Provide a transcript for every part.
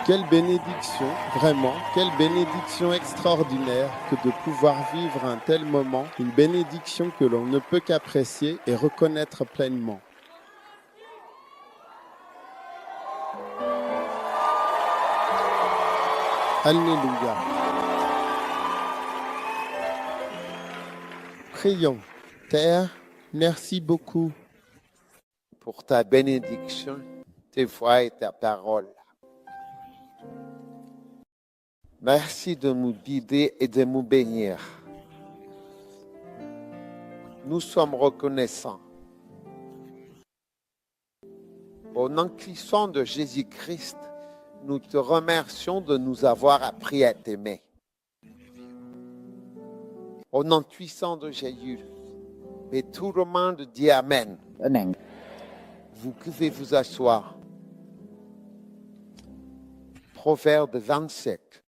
Quelle bénédiction, vraiment, quelle bénédiction extraordinaire que de pouvoir vivre un tel moment, une bénédiction que l'on ne peut qu'apprécier et reconnaître pleinement. Alléluia. Prions. Père, merci beaucoup pour ta bénédiction, tes voix et ta parole. Merci de nous guider et de nous bénir. Nous sommes reconnaissants. Au nom puissant de Jésus-Christ, nous te remercions de nous avoir appris à t'aimer. Au nom puissant de Jésus, et tout le monde dit Amen. Amen. Vous pouvez vous asseoir. Proverbe 27.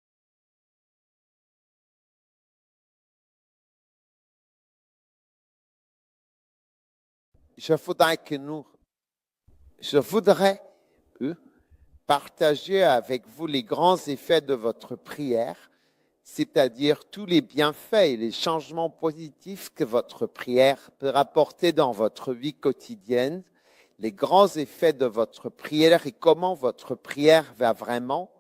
Je voudrais partager avec vous les grands effets de votre prière, c'est-à-dire tous les bienfaits et les changements positifs que votre prière peut apporter dans votre vie quotidienne, les grands effets de votre prière et comment votre prière va vraiment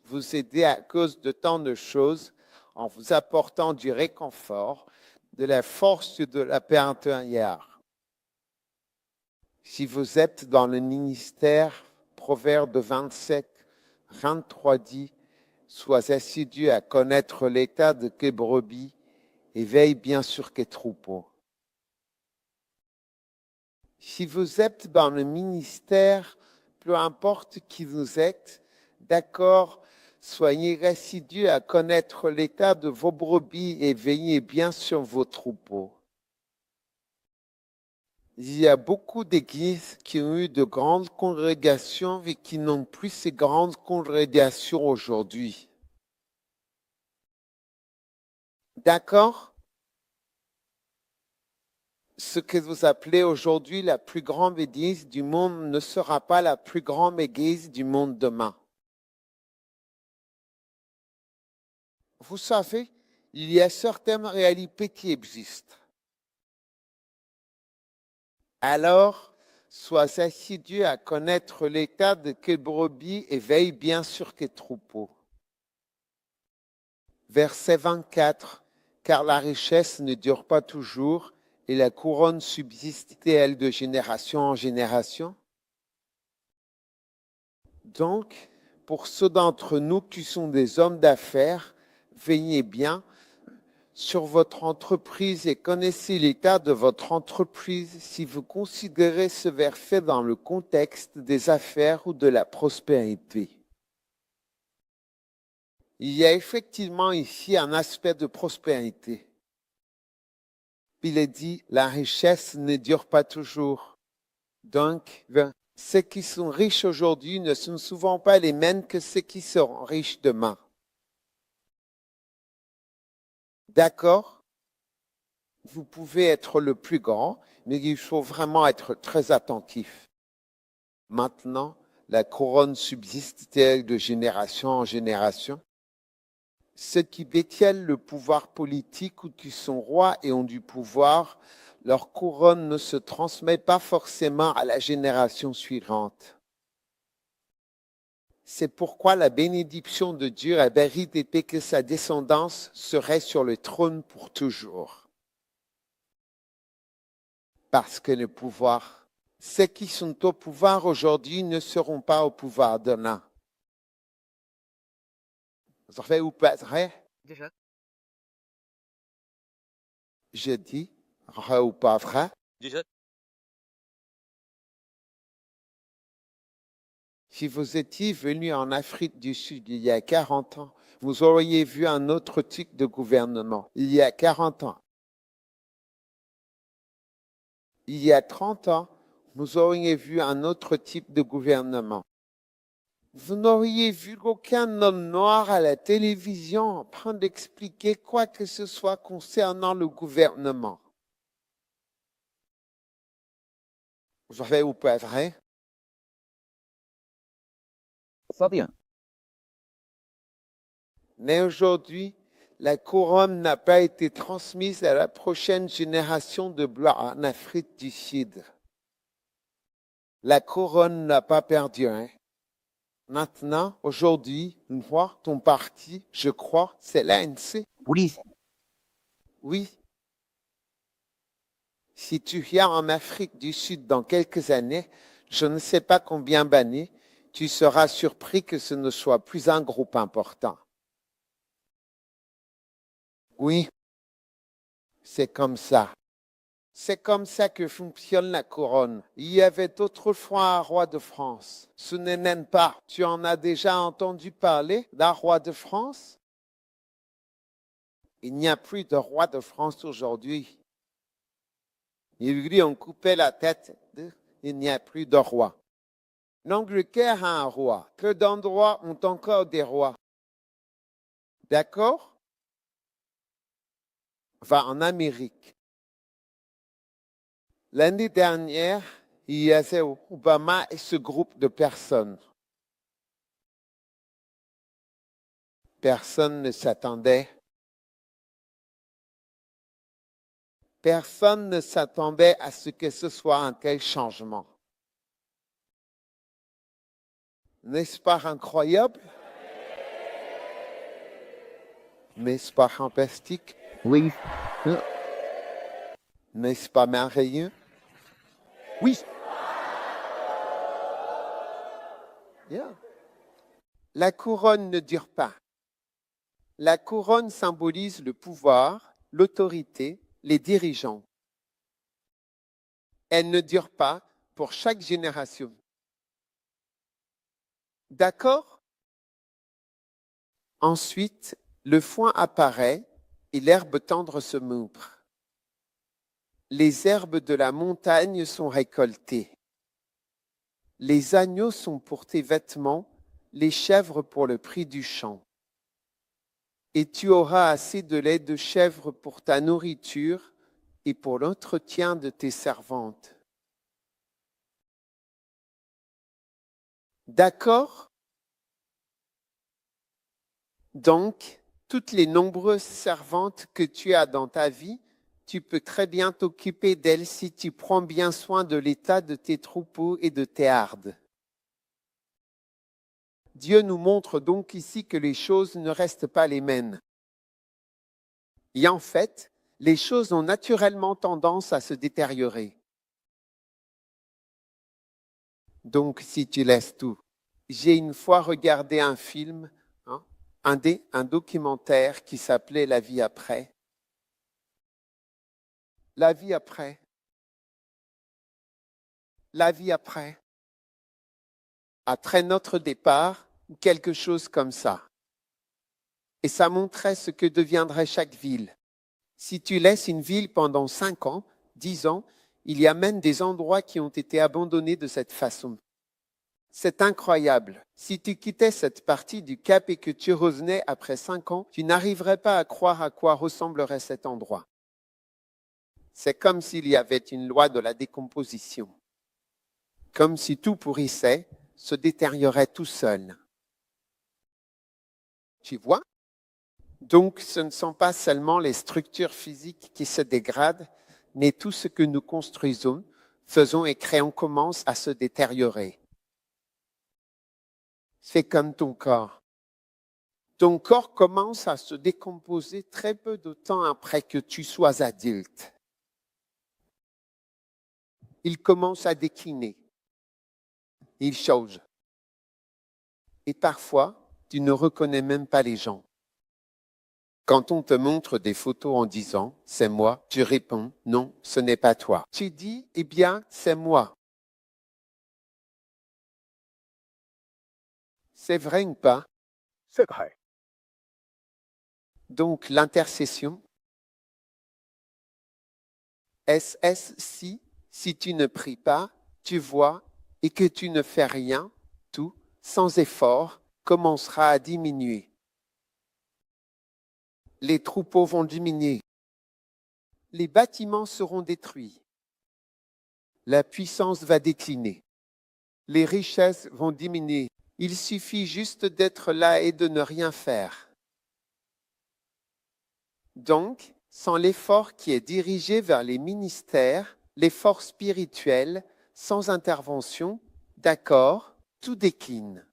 vous aider à cause de tant de choses en vous apportant du réconfort, de la force et de la paix intérieure. Si vous êtes dans le ministère, Proverbe 27, 23 dit, sois assidu à connaître l'état de tes brebis et veille bien sur tes troupeaux. Si vous êtes dans le ministère, peu importe qui vous êtes, d'accord, soyez assidus à connaître l'état de vos brebis et veillez bien sur vos troupeaux. Il y a beaucoup d'églises qui ont eu de grandes congrégations et qui n'ont plus ces grandes congrégations aujourd'hui. D'accord? Ce que vous appelez aujourd'hui la plus grande église du monde ne sera pas la plus grande église du monde demain. Vous savez, il y a certaines réalités qui existent. Alors, sois assidu à connaître l'état de tes brebis et veille bien sur tes troupeaux. Verset 24, car la richesse ne dure pas toujours et la couronne subsiste, elle, de génération en génération. Donc, pour ceux d'entre nous qui sont des hommes d'affaires, veillez bien sur votre entreprise et connaissez l'état de votre entreprise si vous considérez ce verset dans le contexte des affaires ou de la prospérité. Il y a effectivement ici un aspect de prospérité. Il est dit, la richesse ne dure pas toujours. Donc, ceux qui sont riches aujourd'hui ne sont souvent pas les mêmes que ceux qui seront riches demain. D'accord? Vous pouvez être le plus grand, mais il faut vraiment être très attentif. Maintenant, la couronne subsiste-t-elle de génération en génération? Ceux qui détiennent le pouvoir politique ou qui sont rois et ont du pouvoir, leur couronne ne se transmet pas forcément à la génération suivante. C'est pourquoi la bénédiction de Dieu a vérité que sa descendance serait sur le trône pour toujours. Parce que le pouvoir, ceux qui sont au pouvoir aujourd'hui ne seront pas au pouvoir demain. Vous savez ou pas vrai? Déjà. Je dis, vrai ou pas vrai? Déjà. Si vous étiez venu en Afrique du Sud il y a 40 ans, vous auriez vu un autre type de gouvernement. Il y a 40 ans. Il y a 30 ans, vous auriez vu un autre type de gouvernement. Vous n'auriez vu aucun homme noir à la télévision en train d'expliquer quoi que ce soit concernant le gouvernement. Vrai ou pas vrai? صديق. Mais aujourd'hui, la couronne n'a pas été transmise à la prochaine génération de Blancs en Afrique du Sud. La couronne n'a pas perdu. Maintenant, aujourd'hui, une fois, ton parti, je crois, c'est l'ANC. بوليس. Oui. Si tu viens en Afrique du Sud dans quelques années, je ne sais pas combien d'années, tu seras surpris que ce ne soit plus un groupe important. Oui, c'est comme ça. C'est comme ça que fonctionne la couronne. Il y avait autrefois un roi de France. Ce n'est même pas. Tu en as déjà entendu parler d'un roi de France? Il n'y a plus de roi de France aujourd'hui. Ils lui ont coupé la tête. Il n'y a plus de roi. L'Angleterre a un roi. Peu d'endroits ont encore des rois. D'accord? Enfin, en Amérique. L'année dernière, il y avait Obama et ce groupe de personnes. Personne ne s'attendait. Personne ne s'attendait à ce que ce soit un tel changement. N'est-ce pas incroyable? N'est-ce pas fantastique? Oui. N'est-ce pas merveilleux? Oui. Yeah. La couronne ne dure pas. La couronne symbolise le pouvoir, l'autorité, les dirigeants. Elle ne dure pas pour chaque génération. D'accord? Ensuite, le foin apparaît et l'herbe tendre se montre. Les herbes de la montagne sont récoltées. Les agneaux sont pour tes vêtements, les chèvres pour le prix du champ. Et tu auras assez de lait de chèvre pour ta nourriture et pour l'entretien de tes servantes. D'accord? Donc, toutes les nombreuses servantes que tu as dans ta vie, tu peux très bien t'occuper d'elles si tu prends bien soin de l'état de tes troupeaux et de tes hardes. Dieu nous montre donc ici que les choses ne restent pas les mêmes. Et en fait, les choses ont naturellement tendance à se détériorer. Donc, si tu laisses tout. J'ai une fois regardé un film, un documentaire qui s'appelait La vie après. La vie après. La vie après. Après notre départ, ou quelque chose comme ça. Et ça montrait ce que deviendrait chaque ville. Si tu laisses une ville pendant 5 ans, 10 ans, il y a même des endroits qui ont été abandonnés de cette façon. C'est incroyable. Si tu quittais cette partie du Cap et que tu revenais après 5 ans, tu n'arriverais pas à croire à quoi ressemblerait cet endroit. C'est comme s'il y avait une loi de la décomposition. Comme si tout pourrissait, se détériorait tout seul. Tu vois? Donc, ce ne sont pas seulement les structures physiques qui se dégradent, mais tout ce que nous construisons, faisons et créons commence à se détériorer. C'est comme ton corps. Ton corps commence à se décomposer très peu de temps après que tu sois adulte. Il commence à décliner. Il change. Et parfois, tu ne reconnais même pas les gens. Quand on te montre des photos en disant « c'est moi », tu réponds « non, ce n'est pas toi ». Tu dis « eh bien, c'est moi ». C'est vrai ou pas? C'est vrai. Donc, l'intercession, est-ce si tu ne pries pas, tu vois, et que tu ne fais rien, tout, sans effort, commencera à diminuer. Les troupeaux vont diminuer. Les bâtiments seront détruits. La puissance va décliner. Les richesses vont diminuer. Il suffit juste d'être là et de ne rien faire. Donc, sans l'effort qui est dirigé vers les ministères, l'effort spirituel, sans intervention, d'accord, tout décline.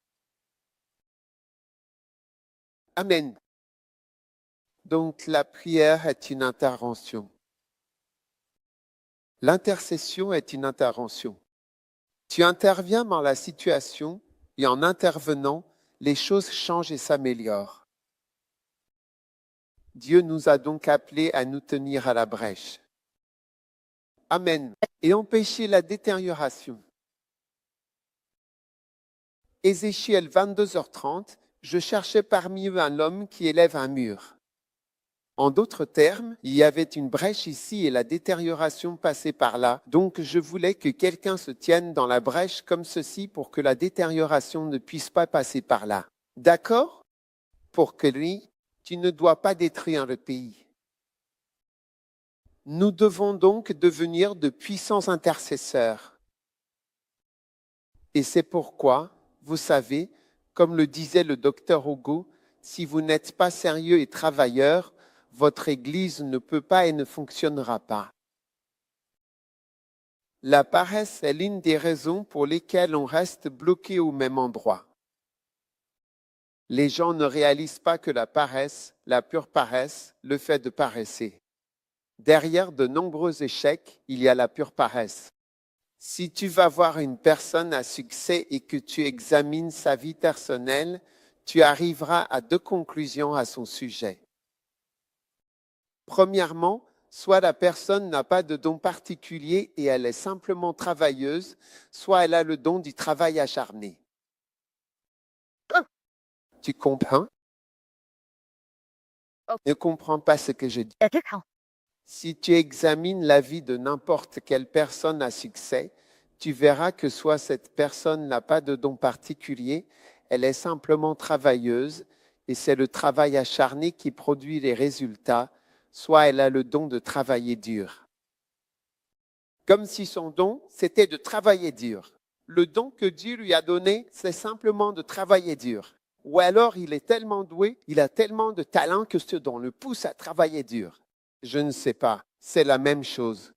Amen. Donc, la prière est une intervention. L'intercession est une intervention. Tu interviens dans la situation et en intervenant, les choses changent et s'améliorent. Dieu nous a donc appelés à nous tenir à la brèche. Amen. Et empêcher la détérioration. Ézéchiel 22h30, je cherchais parmi eux un homme qui élève un mur. En d'autres termes, il y avait une brèche ici et la détérioration passait par là. Donc je voulais que quelqu'un se tienne dans la brèche comme ceci pour que la détérioration ne puisse pas passer par là. D'accord? Pour que lui, tu ne dois pas détruire le pays. Nous devons donc devenir de puissants intercesseurs. Et c'est pourquoi, vous savez, comme le disait le docteur Hugo, si vous n'êtes pas sérieux et travailleur, votre Église ne peut pas et ne fonctionnera pas. La paresse est l'une des raisons pour lesquelles on reste bloqué au même endroit. Les gens ne réalisent pas que la paresse, la pure paresse, le fait de paresser. Derrière de nombreux échecs, il y a la pure paresse. Si tu vas voir une personne à succès et que tu examines sa vie personnelle, tu arriveras à deux conclusions à son sujet. Premièrement, soit la personne n'a pas de don particulier et elle est simplement travailleuse, soit elle a le don du travail acharné. Tu comprends? Ne comprends pas ce que je dis. Si tu examines la vie de n'importe quelle personne à succès, tu verras que soit cette personne n'a pas de don particulier, elle est simplement travailleuse et c'est le travail acharné qui produit les résultats, soit elle a le don de travailler dur. Comme si son don, c'était de travailler dur. Le don que Dieu lui a donné, c'est simplement de travailler dur. Ou alors il est tellement doué, il a tellement de talent que ce don le pousse à travailler dur. Je ne sais pas, c'est la même chose.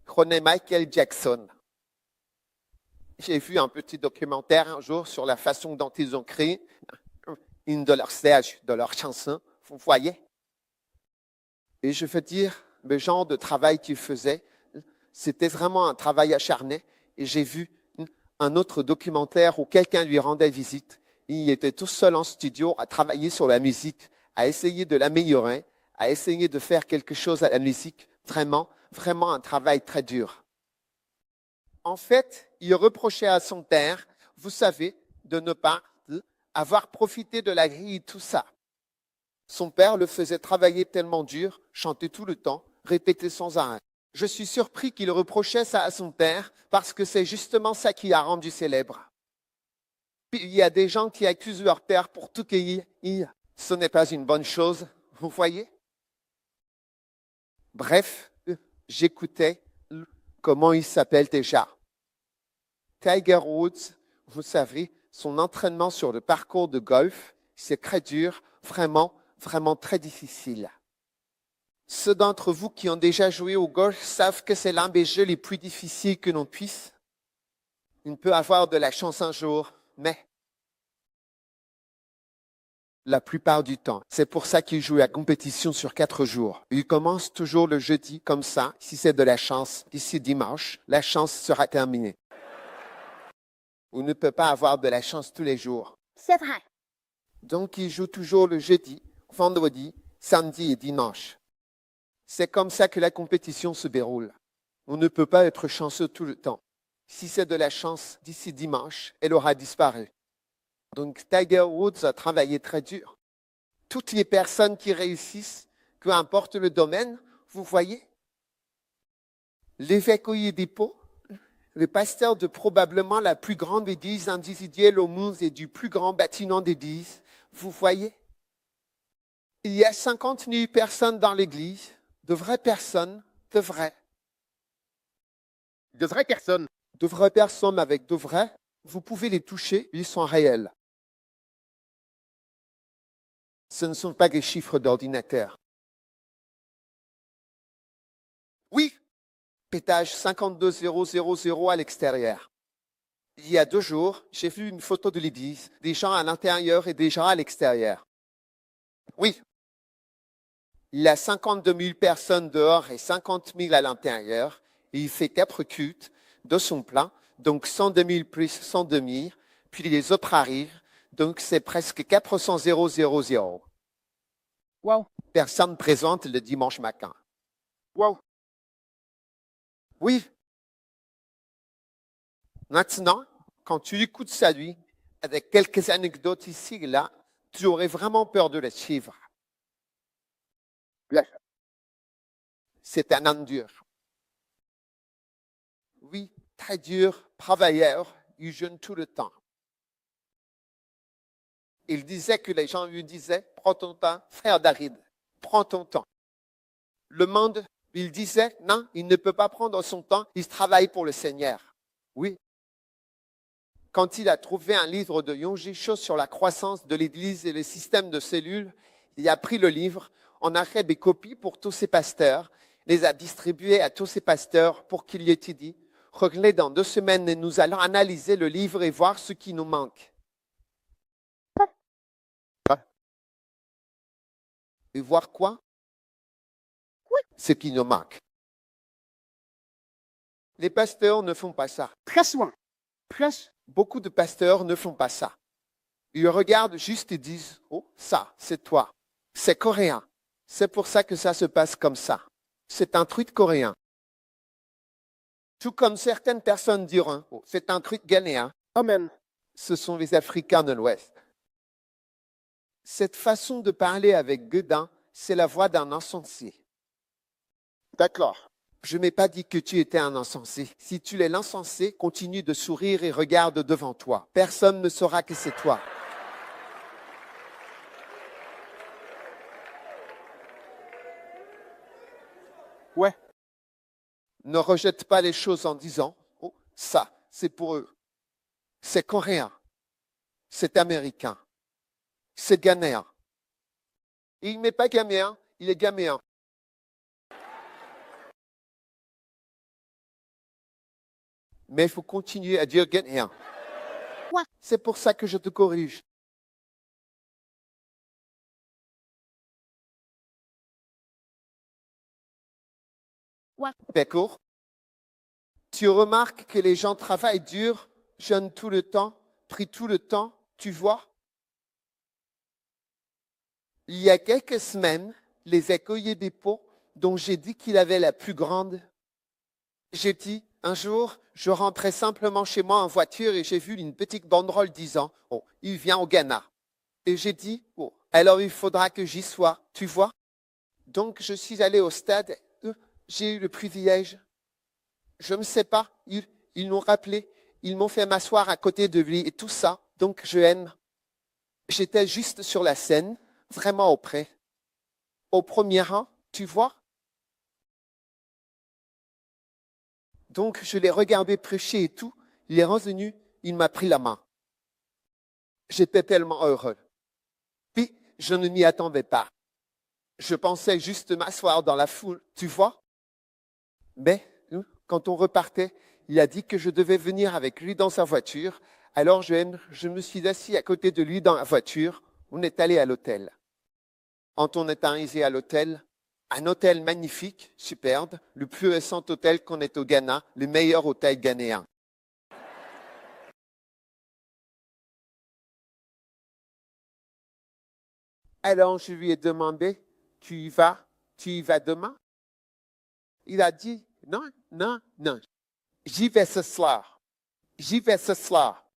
Prenez Michael Jackson. J'ai vu un petit documentaire un jour sur la façon dont ils ont créé une de leurs stages, de leurs chansons. Vous voyez? Et je veux dire, le genre de travail qu'il faisait, c'était vraiment un travail acharné. Et j'ai vu un autre documentaire où quelqu'un lui rendait visite. Il était tout seul en studio à travailler sur la musique, à essayer de l'améliorer, à essayer de faire quelque chose à la musique. Vraiment, vraiment un travail très dur. En fait, il reprochait à son père, vous savez, de ne pas avoir profité de la grille et tout ça. Son père le faisait travailler tellement dur, chanter tout le temps, répéter sans arrêt. Je suis surpris qu'il reprochait ça à son père parce que c'est justement ça qui l'a rendu célèbre. Puis il y a des gens qui accusent leur père pour tout cueillir. Ce n'est pas une bonne chose, vous voyez? Bref, j'écoutais comment il s'appelle déjà. Tiger Woods, vous savez, son entraînement sur le parcours de golf, c'est très dur, vraiment, vraiment très difficile. Ceux d'entre vous qui ont déjà joué au golf savent que c'est l'un des jeux les plus difficiles que l'on puisse. On peut avoir de la chance un jour, mais la plupart du temps, c'est pour ça qu'ils jouent la compétition sur 4 jours. Ils commencent toujours le jeudi comme ça. Si c'est de la chance, d'ici dimanche, la chance sera terminée. On ne peut pas avoir de la chance tous les jours. C'est vrai. Donc, ils jouent toujours le jeudi, vendredi, samedi et dimanche. C'est comme ça que la compétition se déroule. On ne peut pas être chanceux tout le temps. Si c'est de la chance, d'ici dimanche, elle aura disparu. Donc, Tiger Woods a travaillé très dur. Toutes les personnes qui réussissent, peu importe le domaine, vous voyez, l'évêque Oyedepo, le pasteur de probablement la plus grande église individuelle au monde et du plus grand bâtiment d'église, vous voyez, il y a 50 000 personnes dans l'église, de vraies personnes, de vraies. De vraies personnes. De vraies personnes avec de vrais, vous pouvez les toucher, ils sont réels. Ce ne sont pas des chiffres d'ordinateur. Oui, pétage 52000 à l'extérieur. Il y a 2 jours, j'ai vu une photo de l'église, des gens à l'intérieur et des gens à l'extérieur. Oui, il y a 52 000 personnes dehors et 50 000 à l'intérieur. Et il fait 4 cultes de son plein, donc 102 000 plus 102 000. Puis les autres arrivent, donc c'est presque 400 000. Wow. Personne présente le dimanche matin. Wow. Oui. Maintenant, quand tu écoutes ça, lui, avec quelques anecdotes ici et là, tu aurais vraiment peur de les suivre. Bien sûr. C'est un homme dur. Oui, très dur, travailleur, il jeûne tout le temps. Il disait que les gens lui disaient, prends ton temps, frère David, prends ton temps. Le monde, il disait, non, il ne peut pas prendre son temps, il travaille pour le Seigneur. Oui. Quand il a trouvé un livre de Yonggi Cho sur la croissance de l'Église et les systèmes de cellules, il a pris le livre, en a fait des copies pour tous ses pasteurs, les a distribuées à tous ses pasteurs pour qu'ils l'étudient. Revenez dans 2 semaines et nous allons analyser le livre et voir ce qui nous manque. Et voir quoi? Oui. Ce qui nous manque. Les pasteurs ne font pas ça. Très souvent. Presque. Beaucoup de pasteurs ne font pas ça. Ils regardent juste et disent, oh, ça, c'est toi. C'est coréen. C'est pour ça que ça se passe comme ça. C'est un truc coréen. Tout comme certaines personnes diront, oh, c'est un truc ghanéen. Amen. Ce sont les Africains de l'Ouest. Cette façon de parler avec Guedin, c'est la voix d'un insensé. D'accord. Je n'ai pas dit que tu étais un insensé. Si tu es l'insensé, continue de sourire et regarde devant toi. Personne ne saura que c'est toi. Ouais. Ne rejette pas les choses en disant, oh, ça, c'est pour eux. C'est coréen. C'est américain. C'est ghanéen. Et il n'est pas ghanéen, il est ghanéen. Mais il faut continuer à dire ghanéen. Ouais. C'est pour ça que je te corrige. Ouais. D'accord? Tu remarques que les gens travaillent dur, jeûnent tout le temps, prient tout le temps, tu vois? Il y a quelques semaines, les écoliers des pots, dont j'ai dit qu'il avait la plus grande, j'ai dit, un jour, je rentrais simplement chez moi en voiture et j'ai vu une petite banderole disant, oh, il vient au Ghana. Et j'ai dit, oh, alors il faudra que j'y sois, tu vois? Donc je suis allé au stade, j'ai eu le privilège. Je ne sais pas, ils m'ont rappelé, ils m'ont fait m'asseoir à côté de lui et tout ça, donc je aime. J'étais juste sur la scène, vraiment auprès. Au premier rang, tu vois? Donc je l'ai regardé prêcher et tout, il est revenu, il m'a pris la main. J'étais tellement heureux. Puis je ne m'y attendais pas. Je pensais juste m'asseoir dans la foule, tu vois? Mais quand on repartait, il a dit que je devais venir avec lui dans sa voiture. Alors je me suis assis à côté de lui dans la voiture. On est allé à l'hôtel. Quand on est arrivé à l'hôtel, un hôtel magnifique, superbe, le plus récent hôtel qu'on ait au Ghana, le meilleur hôtel ghanéen. Alors je lui ai demandé, tu y vas demain? Il a dit, non, non, non, j'y vais ce soir. J'y vais ce soir.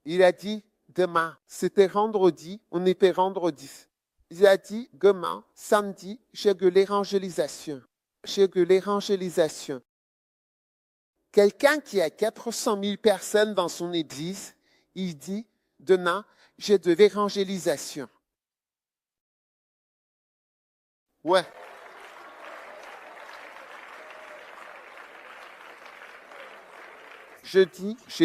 Il a dit, demain, c'était vendredi, on était vendredi. Il a dit, demain, samedi, j'ai de l'évangélisation. J'ai de l'évangélisation. Quelqu'un qui a 400 000 personnes dans son église, il dit, demain, j'ai de l'évangélisation. Ouais. J'ai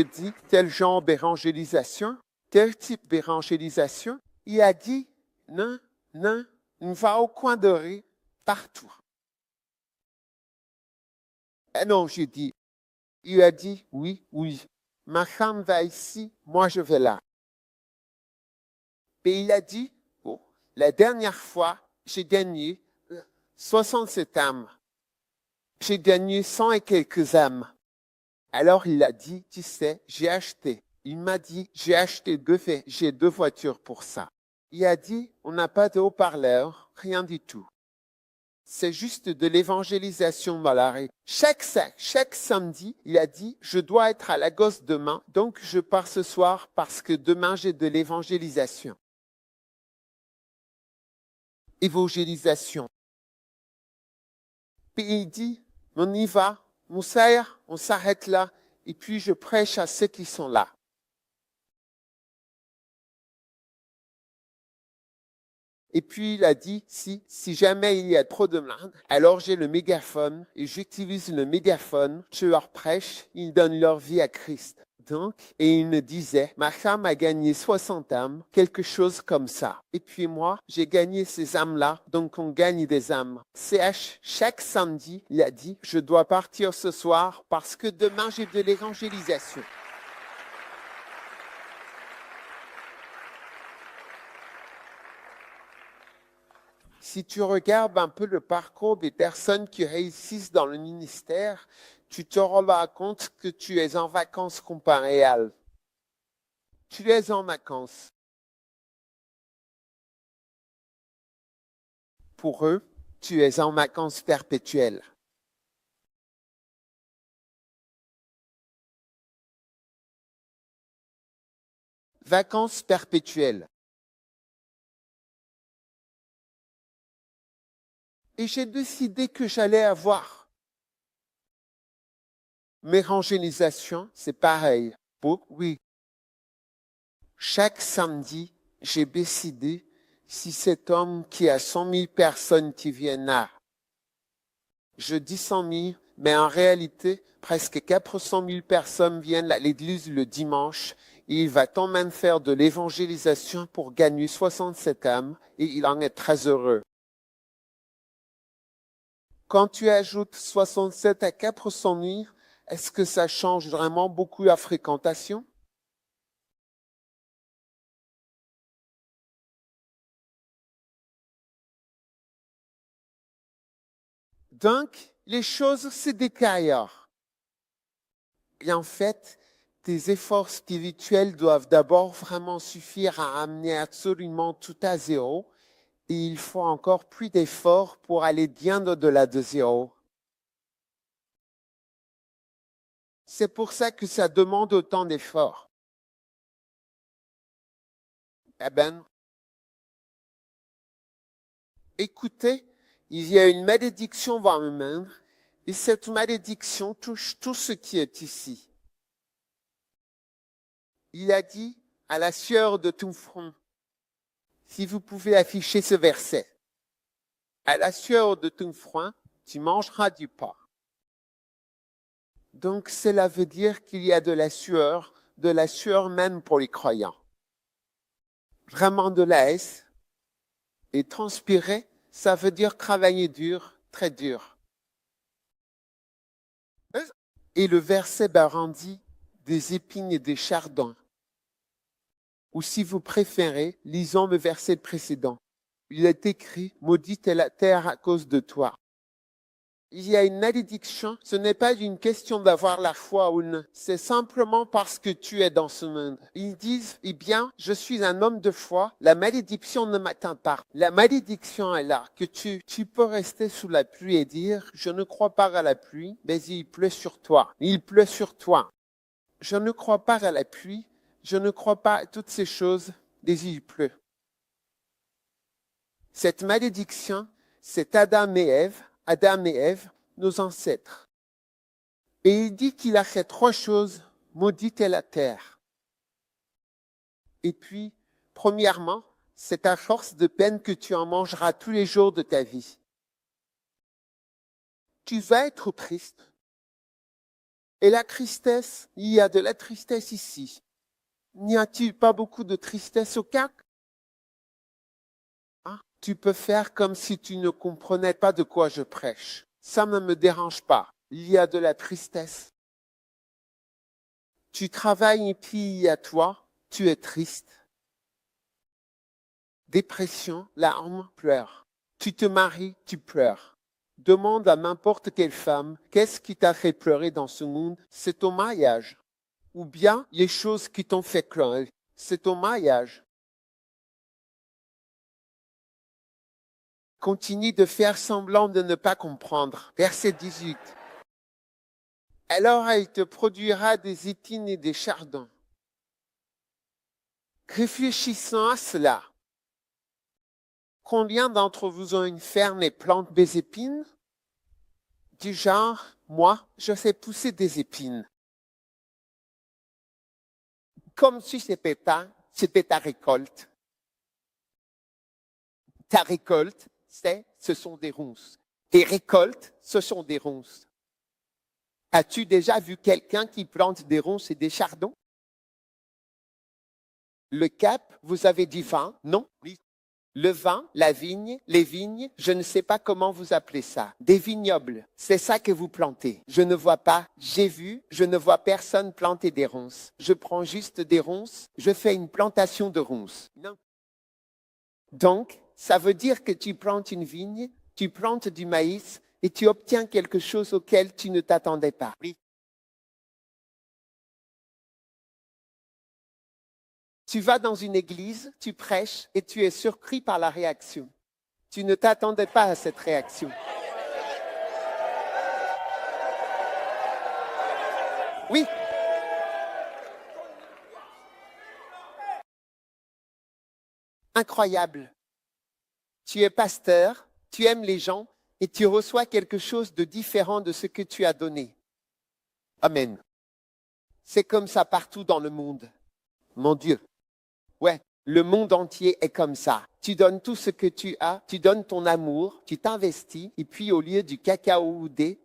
dit, tel genre d'évangélisation, tel type d'évangélisation. Il a dit, non, non, on va au coin de rue, partout. Ah non, j'ai dit, il a dit, oui, oui, ma femme va ici, moi je vais là. Et il a dit, oh, la dernière fois, j'ai gagné 67 âmes. J'ai gagné 100 et quelques âmes. Alors il a dit, tu sais, j'ai acheté. Il m'a dit, j'ai 2 voitures pour ça. Il a dit, on n'a pas de haut-parleur, rien du tout. C'est juste de l'évangélisation dans la rue. Chaque samedi, il a dit, je dois être à Lagos demain, donc je pars ce soir parce que demain j'ai de l'évangélisation. Évangélisation. Puis il dit, on y va, on s'arrête là, et puis je prêche à ceux qui sont là. Et puis il a dit, si jamais il y a trop de monde, alors j'ai le mégaphone, et j'utilise le mégaphone, je leur prêche, ils donnent leur vie à Christ. Donc, et il me disait, ma femme a gagné 60 âmes, quelque chose comme ça. Et puis moi, j'ai gagné ces âmes-là, donc on gagne des âmes. Chaque samedi, il a dit, je dois partir ce soir parce que demain j'ai de l'évangélisation. Si tu regardes un peu le parcours des personnes qui réussissent dans le ministère, tu te rendras compte que tu es en vacances comparé à eux. Tu es en vacances. Pour eux, tu es en vacances perpétuelles. Vacances perpétuelles. Et j'ai décidé que j'allais avoir. Mes évangélisations, c'est pareil. Oui. Chaque samedi, j'ai décidé si cet homme qui a 100 000 personnes qui viennent là, je dis 100 000, mais en réalité, presque 400 000 personnes viennent à l'église le dimanche et il va quand même faire de l'évangélisation pour gagner 67 âmes et il en est très heureux. Quand tu ajoutes 67 à 400 000, est-ce que ça change vraiment beaucoup la fréquentation? Donc, les choses se décaillent. Et en fait, tes efforts spirituels doivent d'abord vraiment suffire à amener absolument tout à zéro. Et il faut encore plus d'efforts pour aller bien au-delà de zéro. C'est pour ça que ça demande autant d'efforts. Eh bien, écoutez, il y a une malédiction dans le monde, et cette malédiction touche tout ce qui est ici. Il a dit à la sueur de ton front, si vous pouvez afficher ce verset, à la sueur de ton front, tu mangeras du pain. Donc cela veut dire qu'il y a de la sueur même pour les croyants. Vraiment de la haine. Et transpirer, ça veut dire travailler dur, très dur. Et le verset brandit des épines et des chardons. Ou si vous préférez, lisons le verset précédent. Il est écrit, maudite est la terre à cause de toi. Il y a une malédiction, ce n'est pas une question d'avoir la foi ou non, c'est simplement parce que tu es dans ce monde. Ils disent, eh bien, je suis un homme de foi, la malédiction ne m'atteint pas. La malédiction est là, que tu peux rester sous la pluie et dire, je ne crois pas à la pluie, mais il pleut sur toi. Il pleut sur toi. Je ne crois pas à la pluie, je ne crois pas à toutes ces choses, mais il pleut. Cette malédiction, c'est Adam et Ève, nos ancêtres. Et il dit qu'il a fait 3 choses, maudite est la terre. Et puis, premièrement, c'est à force de peine que tu en mangeras tous les jours de ta vie. Tu vas être triste. Et la tristesse, il y a de la tristesse ici. N'y a-t-il pas beaucoup de tristesse au CAC? Hein? Tu peux faire comme si tu ne comprenais pas de quoi je prêche. Ça ne me dérange pas. Il y a de la tristesse. Tu travailles et puis il y a toi, tu es triste. Dépression, larmes, pleurs. Tu te maries, tu pleures. Demande à n'importe quelle femme, qu'est-ce qui t'a fait pleurer dans ce monde? C'est ton mariage. Ou bien les choses qui t'ont fait pleurer, c'est ton mariage. Continue de faire semblant de ne pas comprendre. Verset 18. Alors elle te produira des épines et des chardons. Réfléchissant à cela, combien d'entre vous ont une ferme et plantent des épines? Du genre, moi, je fais pousser des épines. Comme si c'était ta récolte. Ta récolte, ce sont des ronces. Tes récoltes, ce sont des ronces. As-tu déjà vu quelqu'un qui plante des ronces et des chardons? Le Cap, vous avez dit vin? Non. Le vin, la vigne, les vignes, je ne sais pas comment vous appelez ça. Des vignobles, c'est ça que vous plantez. Je ne vois pas, j'ai vu, je ne vois personne planter des ronces. Je prends juste des ronces, je fais une plantation de ronces. Non. Donc, ça veut dire que tu plantes une vigne, tu plantes du maïs et tu obtiens quelque chose auquel tu ne t'attendais pas. Oui. Tu vas dans une église, tu prêches et tu es surpris par la réaction. Tu ne t'attendais pas à cette réaction. Oui. Incroyable. Tu es pasteur, tu aimes les gens et tu reçois quelque chose de différent de ce que tu as donné. Amen. C'est comme ça partout dans le monde. Mon Dieu. Ouais, le monde entier est comme ça. Tu donnes tout ce que tu as, tu donnes ton amour, tu t'investis, et puis au lieu du cacao ou des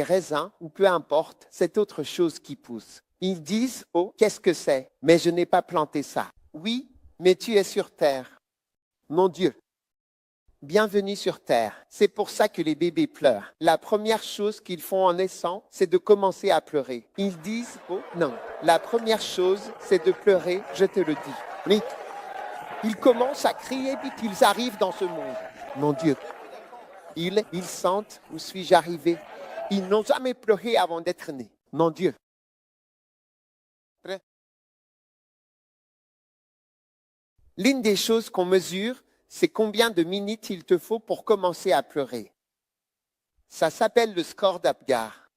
raisins, ou peu importe, c'est autre chose qui pousse. Ils disent, oh, qu'est-ce que c'est? Mais je n'ai pas planté ça. Oui, mais tu es sur terre. Mon Dieu. Bienvenue sur terre. C'est pour ça que les bébés pleurent. La première chose qu'ils font en naissant, c'est de commencer à pleurer. Ils disent, oh non, la première chose, c'est de pleurer, je te le dis. Mais ils commencent à crier vite qu'ils arrivent dans ce monde. Mon Dieu. Ils sentent où suis-je arrivé. Ils n'ont jamais pleuré avant d'être nés. Mon Dieu. L'une des choses qu'on mesure, c'est combien de minutes il te faut pour commencer à pleurer. Ça s'appelle le score d'Apgar.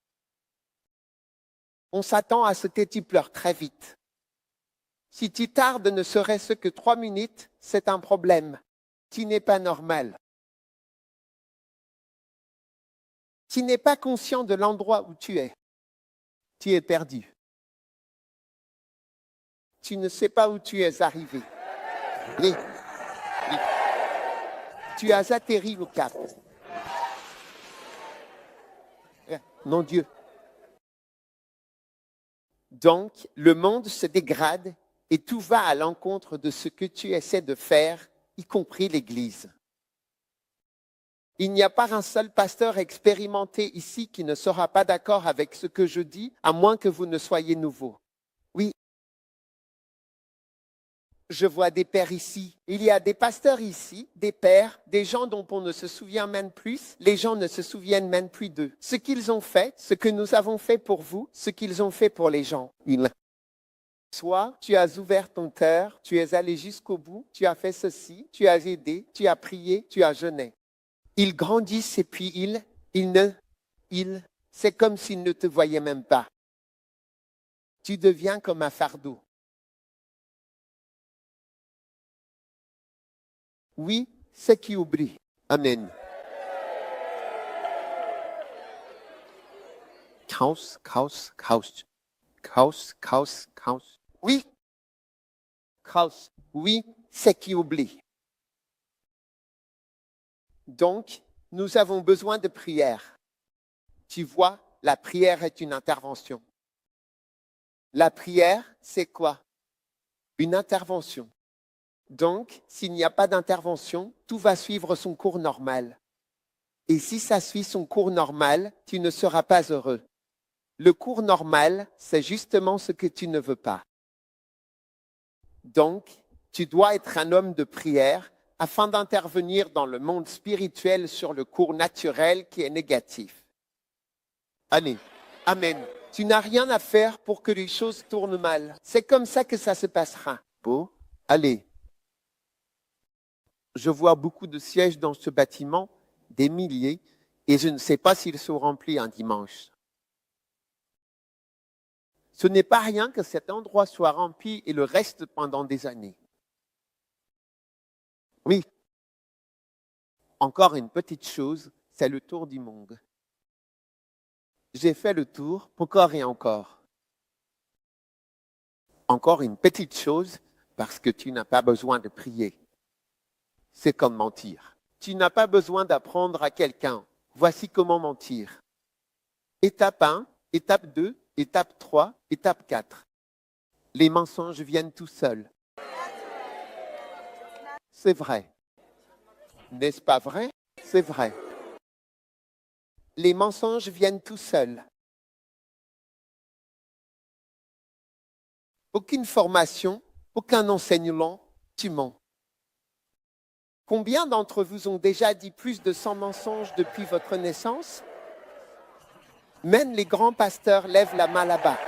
On s'attend à ce que tu pleures très vite. Si tu tardes ne serait-ce que 3 minutes, c'est un problème. Tu n'es pas normal. Tu n'es pas conscient de l'endroit où tu es. Tu es perdu. Tu ne sais pas où tu es arrivé. Oui. Tu as atterri au Cap. Mon Dieu. Donc, le monde se dégrade et tout va à l'encontre de ce que tu essaies de faire, y compris l'Église. Il n'y a pas un seul pasteur expérimenté ici qui ne sera pas d'accord avec ce que je dis, à moins que vous ne soyez nouveau. Oui. Je vois des pères ici. Il y a des pasteurs ici, des pères, des gens dont on ne se souvient même plus. Les gens ne se souviennent même plus d'eux. Ce qu'ils ont fait, ce que nous avons fait pour vous, ce qu'ils ont fait pour les gens. Soit tu as ouvert ton cœur, tu es allé jusqu'au bout, tu as fait ceci, tu as aidé, tu as prié, tu as jeûné. Ils grandissent et puis c'est comme s'ils ne te voyaient même pas. Tu deviens comme un fardeau. Oui, c'est qui oublie. Amen. Chaos. Oui. Chaos. Oui, c'est qui oublie. Donc, nous avons besoin de prière. Tu vois, la prière est une intervention. La prière, c'est quoi? Une intervention. Donc, s'il n'y a pas d'intervention, tout va suivre son cours normal. Et si ça suit son cours normal, tu ne seras pas heureux. Le cours normal, c'est justement ce que tu ne veux pas. Donc, tu dois être un homme de prière afin d'intervenir dans le monde spirituel sur le cours naturel qui est négatif. Allez, amen. Tu n'as rien à faire pour que les choses tournent mal. C'est comme ça que ça se passera. Bon, allez. Je vois beaucoup de sièges dans ce bâtiment, des milliers, et je ne sais pas s'ils sont remplis un dimanche. Ce n'est pas rien que cet endroit soit rempli et le reste pendant des années. Oui. Encore une petite chose, c'est le tour du monde. J'ai fait le tour encore et encore. Encore une petite chose, parce que tu n'as pas besoin de prier. C'est comme mentir. Tu n'as pas besoin d'apprendre à quelqu'un. Voici comment mentir. Étape 1, étape 2, étape 3, étape 4. Les mensonges viennent tout seuls. C'est vrai. N'est-ce pas vrai? C'est vrai. Les mensonges viennent tout seuls. Aucune formation, aucun enseignement, tu mens. Combien d'entre vous ont déjà dit plus de 100 mensonges depuis votre naissance? Même les grands pasteurs lèvent la main là-bas.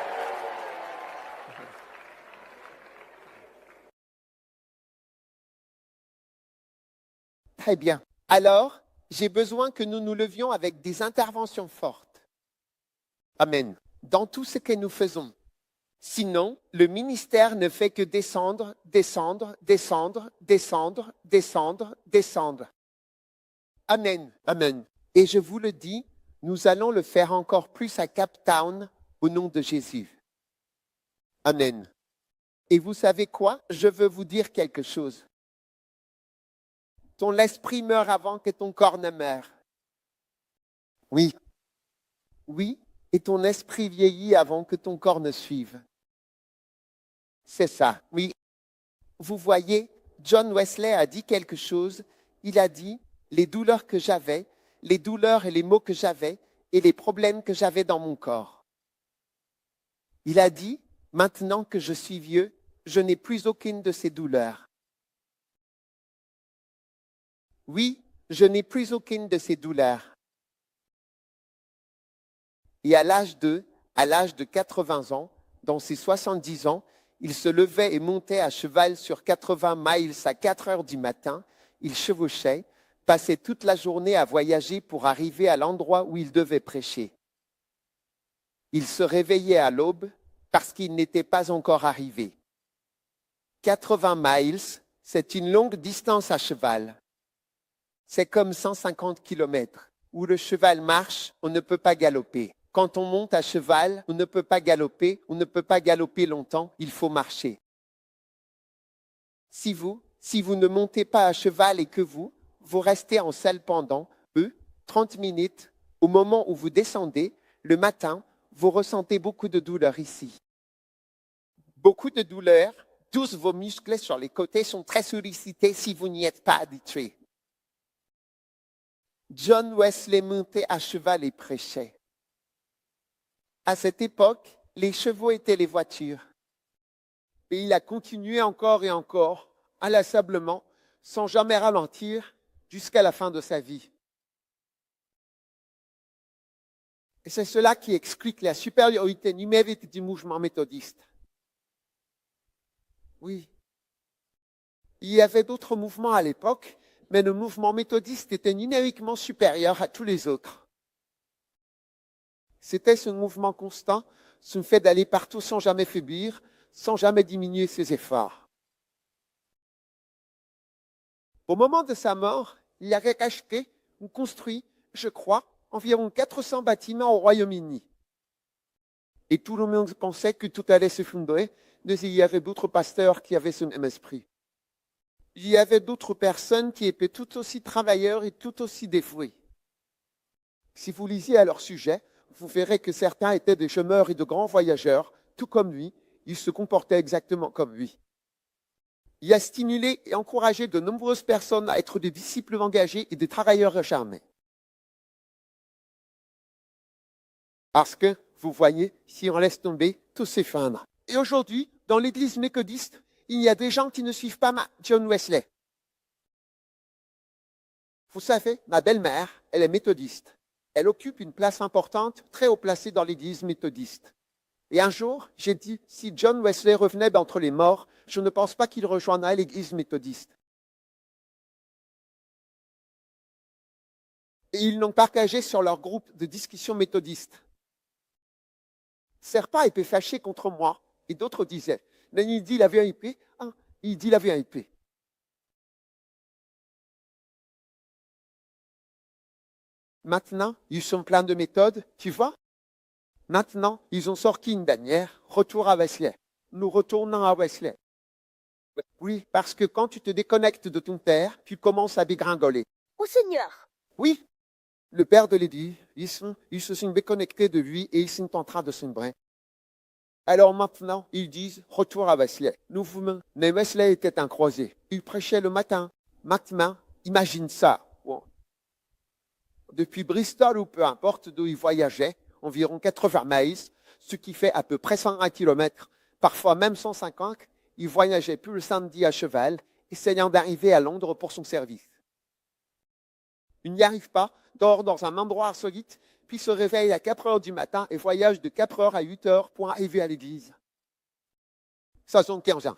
Très bien. Alors, j'ai besoin que nous nous levions avec des interventions fortes. Amen. Dans tout ce que nous faisons. Sinon, le ministère ne fait que descendre, descendre, descendre, descendre, descendre, descendre. Amen. Amen. Et je vous le dis, nous allons le faire encore plus à Cape Town au nom de Jésus. Amen. Et vous savez quoi? Je veux vous dire quelque chose. Ton esprit meurt avant que ton corps ne meure. Oui. Oui, et ton esprit vieillit avant que ton corps ne suive. C'est ça, oui. Vous voyez, John Wesley a dit quelque chose. Il a dit, les douleurs que j'avais, les douleurs et les maux que j'avais, et les problèmes que j'avais dans mon corps. Il a dit, maintenant que je suis vieux, je n'ai plus aucune de ces douleurs. Oui, je n'ai plus aucune de ces douleurs. Et à l'âge de 80 ans, dans ses 70 ans, il se levait et montait à cheval sur 80 miles à 4 heures du matin. Il chevauchait, passait toute la journée à voyager pour arriver à l'endroit où il devait prêcher. Il se réveillait à l'aube parce qu'il n'était pas encore arrivé. 80 miles, c'est une longue distance à cheval. C'est comme 150 kilomètres. Où le cheval marche, on ne peut pas galoper. Quand on monte à cheval, on ne peut pas galoper longtemps, il faut marcher. Si vous ne montez pas à cheval et que vous restez en selle pendant 30 minutes, au moment où vous descendez, le matin, vous ressentez beaucoup de douleur ici. Beaucoup de douleur, tous vos muscles sur les côtés sont très sollicités si vous n'y êtes pas habitué. John Wesley montait à cheval et prêchait. À cette époque, les chevaux étaient les voitures. Et il a continué encore et encore, inlassablement, sans jamais ralentir, jusqu'à la fin de sa vie. Et c'est cela qui explique la supériorité numérique du mouvement méthodiste. Oui. Il y avait d'autres mouvements à l'époque, mais le mouvement méthodiste était numériquement supérieur à tous les autres. C'était ce mouvement constant, ce fait d'aller partout sans jamais faiblir, sans jamais diminuer ses efforts. Au moment de sa mort, il avait acheté ou construit, je crois, environ 400 bâtiments au Royaume-Uni. Et tout le monde pensait que tout allait s'effondrer, mais il y avait d'autres pasteurs qui avaient ce même esprit. Il y avait d'autres personnes qui étaient tout aussi travailleurs et tout aussi dévoués. Si vous lisiez à leur sujet, vous verrez que certains étaient des chômeurs et de grands voyageurs, tout comme lui. Ils se comportaient exactement comme lui. Il a stimulé et encouragé de nombreuses personnes à être des disciples engagés et des travailleurs acharnés. Parce que, vous voyez, si on laisse tomber, tout s'effondre. Et aujourd'hui, dans l'église méthodiste, il y a des gens qui ne suivent pas John Wesley. Vous savez, ma belle-mère, elle est méthodiste. Elle occupe une place importante, très haut placée dans l'église méthodiste. Et un jour, j'ai dit, si John Wesley revenait d'entre les morts, je ne pense pas qu'il rejoindrait l'église méthodiste. Et ils l'ont partagé sur leur groupe de discussion méthodiste. Certains étaient fâchés contre moi, et d'autres disaient, mais il dit la vérité, hein, il dit la vérité. Maintenant, ils sont pleins de méthodes, tu vois. Maintenant, ils ont sorti une bannière, retour à Wesley. Nous retournons à Wesley. Oui, parce que quand tu te déconnectes de ton père, tu commences à dégringoler. Au Seigneur. Oui, le père de l'église, ils se sont déconnectés de lui et ils sont en train de sombrer. Alors maintenant, ils disent retour à Wesley. Mais Wesley était un croisé. Il prêchait le matin. Maintenant, imagine ça. Bon. Depuis Bristol ou peu importe d'où il voyageait, environ 80 miles, ce qui fait à peu près 120 km, parfois même 150, il voyageait plus le samedi à cheval, essayant d'arriver à Londres pour son service. Il n'y arrive pas, dort dans un endroit insolite, puis se réveille à 4 heures du matin et voyage de 4 heures à 8 heures pour arriver à l'église. 75 ans.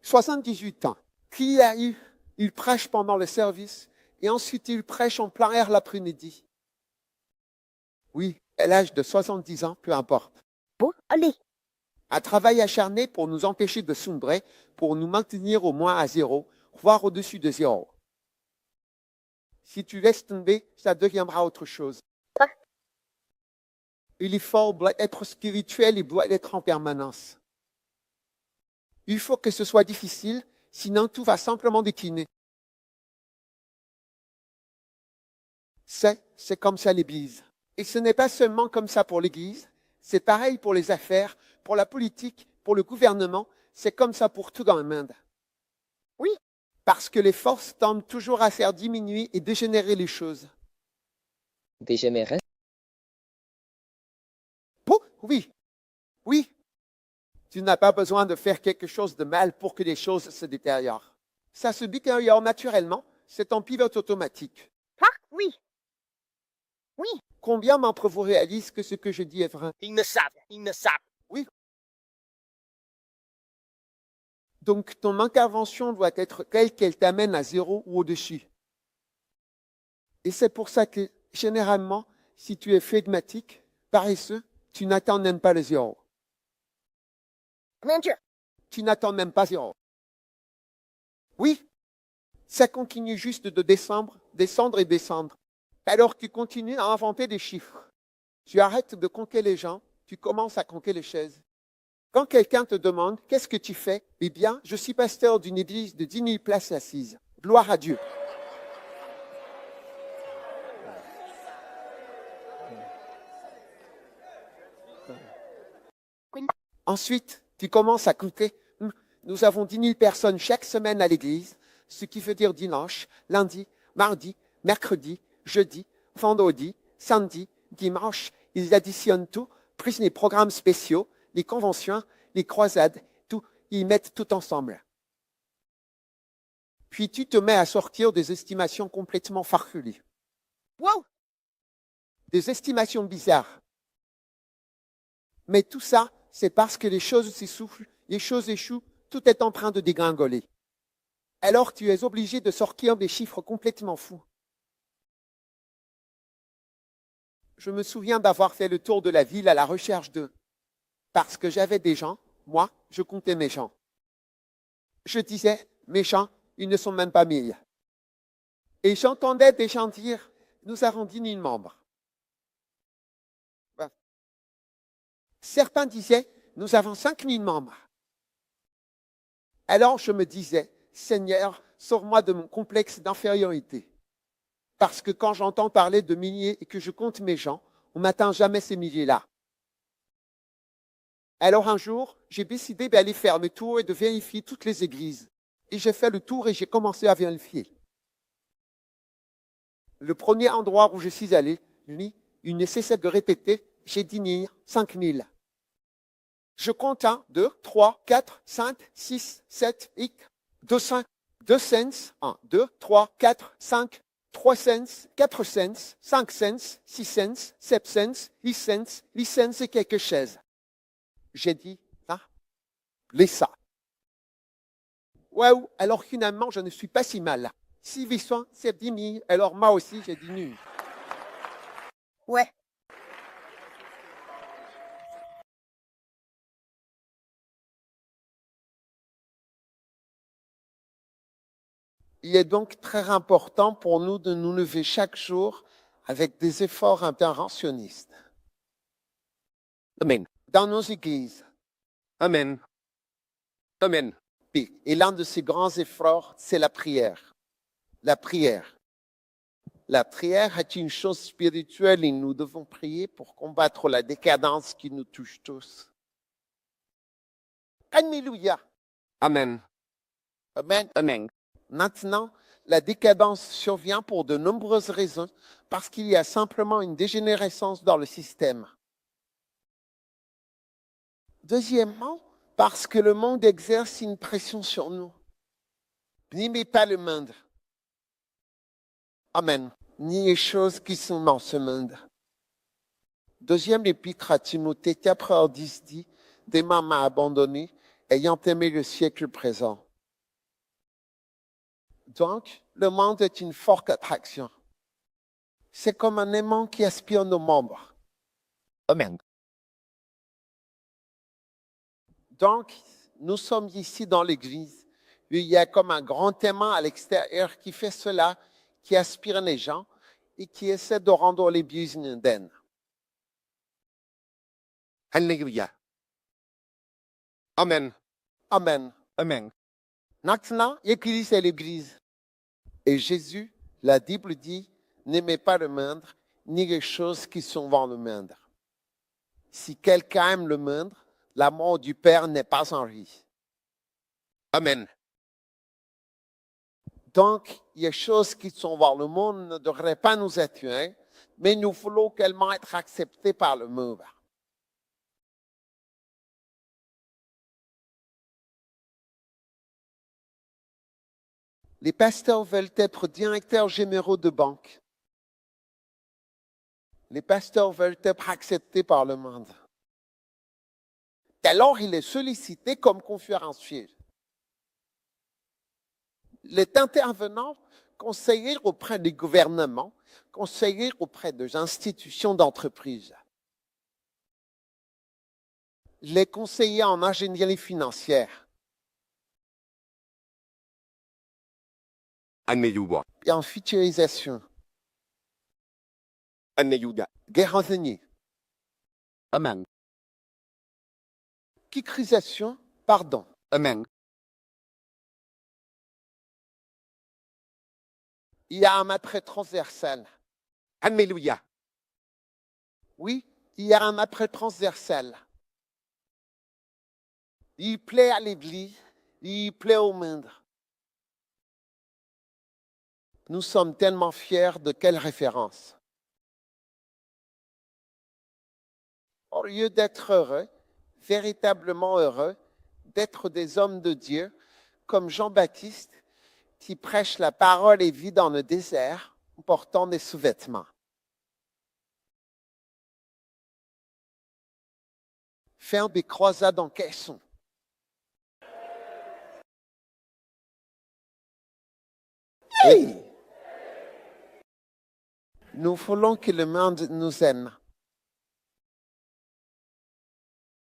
78 ans. Qui arrive, il prêche pendant le service et ensuite il prêche en plein air l'après-midi. Oui, à l'âge de 70 ans, peu importe. Bon, allez. Un travail acharné pour nous empêcher de sombrer, pour nous maintenir au moins à zéro, voire au-dessus de zéro. Si tu laisses tomber, ça deviendra autre chose. Quoi? Il est fort doit être spirituel et doit être en permanence. Il faut que ce soit difficile, sinon tout va simplement décliner. C'est comme ça l'Église. Et ce n'est pas seulement comme ça pour l'Église, c'est pareil pour les affaires, pour la politique, pour le gouvernement, c'est comme ça pour tout dans le monde. Oui. Parce que les forces tendent toujours à faire diminuer et dégénérer les choses. Dégénérer? Oh, oui, oui. Tu n'as pas besoin de faire quelque chose de mal pour que les choses se détériorent. Ça se détériore naturellement, c'est en pilote automatique. Ah, oui. Oui. Combien d'entre vous réalisent que ce que je dis est vrai? Ils ne savent. Ils ne savent. Oui. Donc, ton intervention doit être telle qu'elle t'amène à zéro ou au-dessus. Et c'est pour ça que, généralement, si tu es flegmatique, paresseux, tu n'attends même pas le zéro. Mon Dieu. Tu n'attends même pas zéro. Oui, ça continue juste de descendre et descendre. Alors tu continues à inventer des chiffres. Tu arrêtes de compter les gens, tu commences à compter les chaises. Quand quelqu'un te demande « Qu'est-ce que tu fais ?» Eh bien, je suis pasteur d'une église de 10 000 places assises. Gloire à Dieu. Ensuite, tu commences à compter. Nous avons 10 000 personnes chaque semaine à l'église, ce qui veut dire dimanche, lundi, mardi, mercredi, jeudi, vendredi, samedi, dimanche. Ils additionnent tout, plus les programmes spéciaux, les conventions, les croisades, tout. Ils mettent tout ensemble. Puis tu te mets à sortir des estimations complètement farfelues. Wow. Des estimations bizarres. Mais tout ça, c'est parce que les choses s'essoufflent, les choses échouent, tout est en train de dégringoler. Alors tu es obligé de sortir des chiffres complètement fous. Je me souviens d'avoir fait le tour de la ville à la recherche d'eux. Parce que j'avais des gens, moi, je comptais mes gens. Je disais, mes gens, ils ne sont même pas 1000. Et j'entendais des gens dire, nous avons 10 000 membres. Certains disaient, nous avons 5 000 membres. Alors je me disais, Seigneur, sors-moi de mon complexe d'infériorité. Parce que quand j'entends parler de milliers et que je compte mes gens, On n'atteint jamais ces milliers-là. Alors un jour, j'ai décidé d'aller faire le tour et de vérifier toutes les églises. Et j'ai fait le tour et j'ai commencé à vérifier. Le premier endroit où je suis allé, lui, il ne cessait de répéter, j'ai dit 5000. Je compte 1, 2, 3, 4, 5, 6, 7, 8, 2, 5, 2 cents, 1, 2, 3, 4, 5, 3 cents, 4 cents, 5 cents, 6 cents, 7 cents, 8 cents et quelque chose. J'ai dit, ah, les ça. Waouh, alors finalement, je ne suis pas si mal. Si 800, c'est 10 000, alors moi aussi, j'ai dit nul. Ouais. Il est donc très important pour nous de nous lever chaque jour avec des efforts interventionnistes. Amen. Dans nos églises. Amen. Amen. Et l'un de ces grands efforts, c'est la prière. La prière. La prière est une chose spirituelle et nous devons prier pour combattre la décadence qui nous touche tous. Alléluia. Amen. Amen. Amen. Maintenant, la décadence survient pour de nombreuses raisons, parce qu'il y a simplement une dégénérescence dans le système. Deuxièmement, parce que le monde exerce une pression sur nous. N'aimez pas le monde. Amen. Ni les choses qui sont dans ce monde. Deuxième épître à Timothée 4:10 dit, Déma m'a abandonné, ayant aimé le siècle présent. Donc, le monde est une forte attraction. C'est comme un aimant qui aspire nos membres. Amen. Donc, nous sommes ici dans l'église. Il y a comme un grand aimant à l'extérieur qui fait cela, qui aspire les gens et qui essaie de rendre l'église une Éden. Alléluia. Amen. Amen. Amen. Maintenant, l'église est l'église. Et Jésus, la Bible dit, n'aimez pas le monde, ni les choses qui sont dans le monde. Si quelqu'un aime le monde, l'amour du Père n'est pas en lui. Amen. Donc, les choses qui sont dans le monde ne devraient pas nous attirer, mais nous voulons tellement être acceptés par le monde. Les pasteurs veulent être directeurs généraux de banque. Les pasteurs veulent être acceptés par le monde. Alors, il est sollicité comme conférencier. Il est intervenant, conseiller auprès des gouvernements, conseiller auprès des institutions d'entreprise. Il est conseiller en ingénierie financière Alléluia. et en futurisation. Alléluia. Guéranzenier. Amen. Kikrisation, pardon. Amen. Il y a un attrait transversal. Alléluia. Oui, il y a un attrait transversal. Il plaît à l'Église, il plaît au monde. Nous sommes tellement fiers de quelle référence. Au lieu d'être heureux, véritablement heureux, d'être des hommes de Dieu, comme Jean-Baptiste, qui prêche la parole et vit dans le désert, en portant des sous-vêtements. Faire des croisades en caisson. Hey! Nous voulons que le monde nous aime.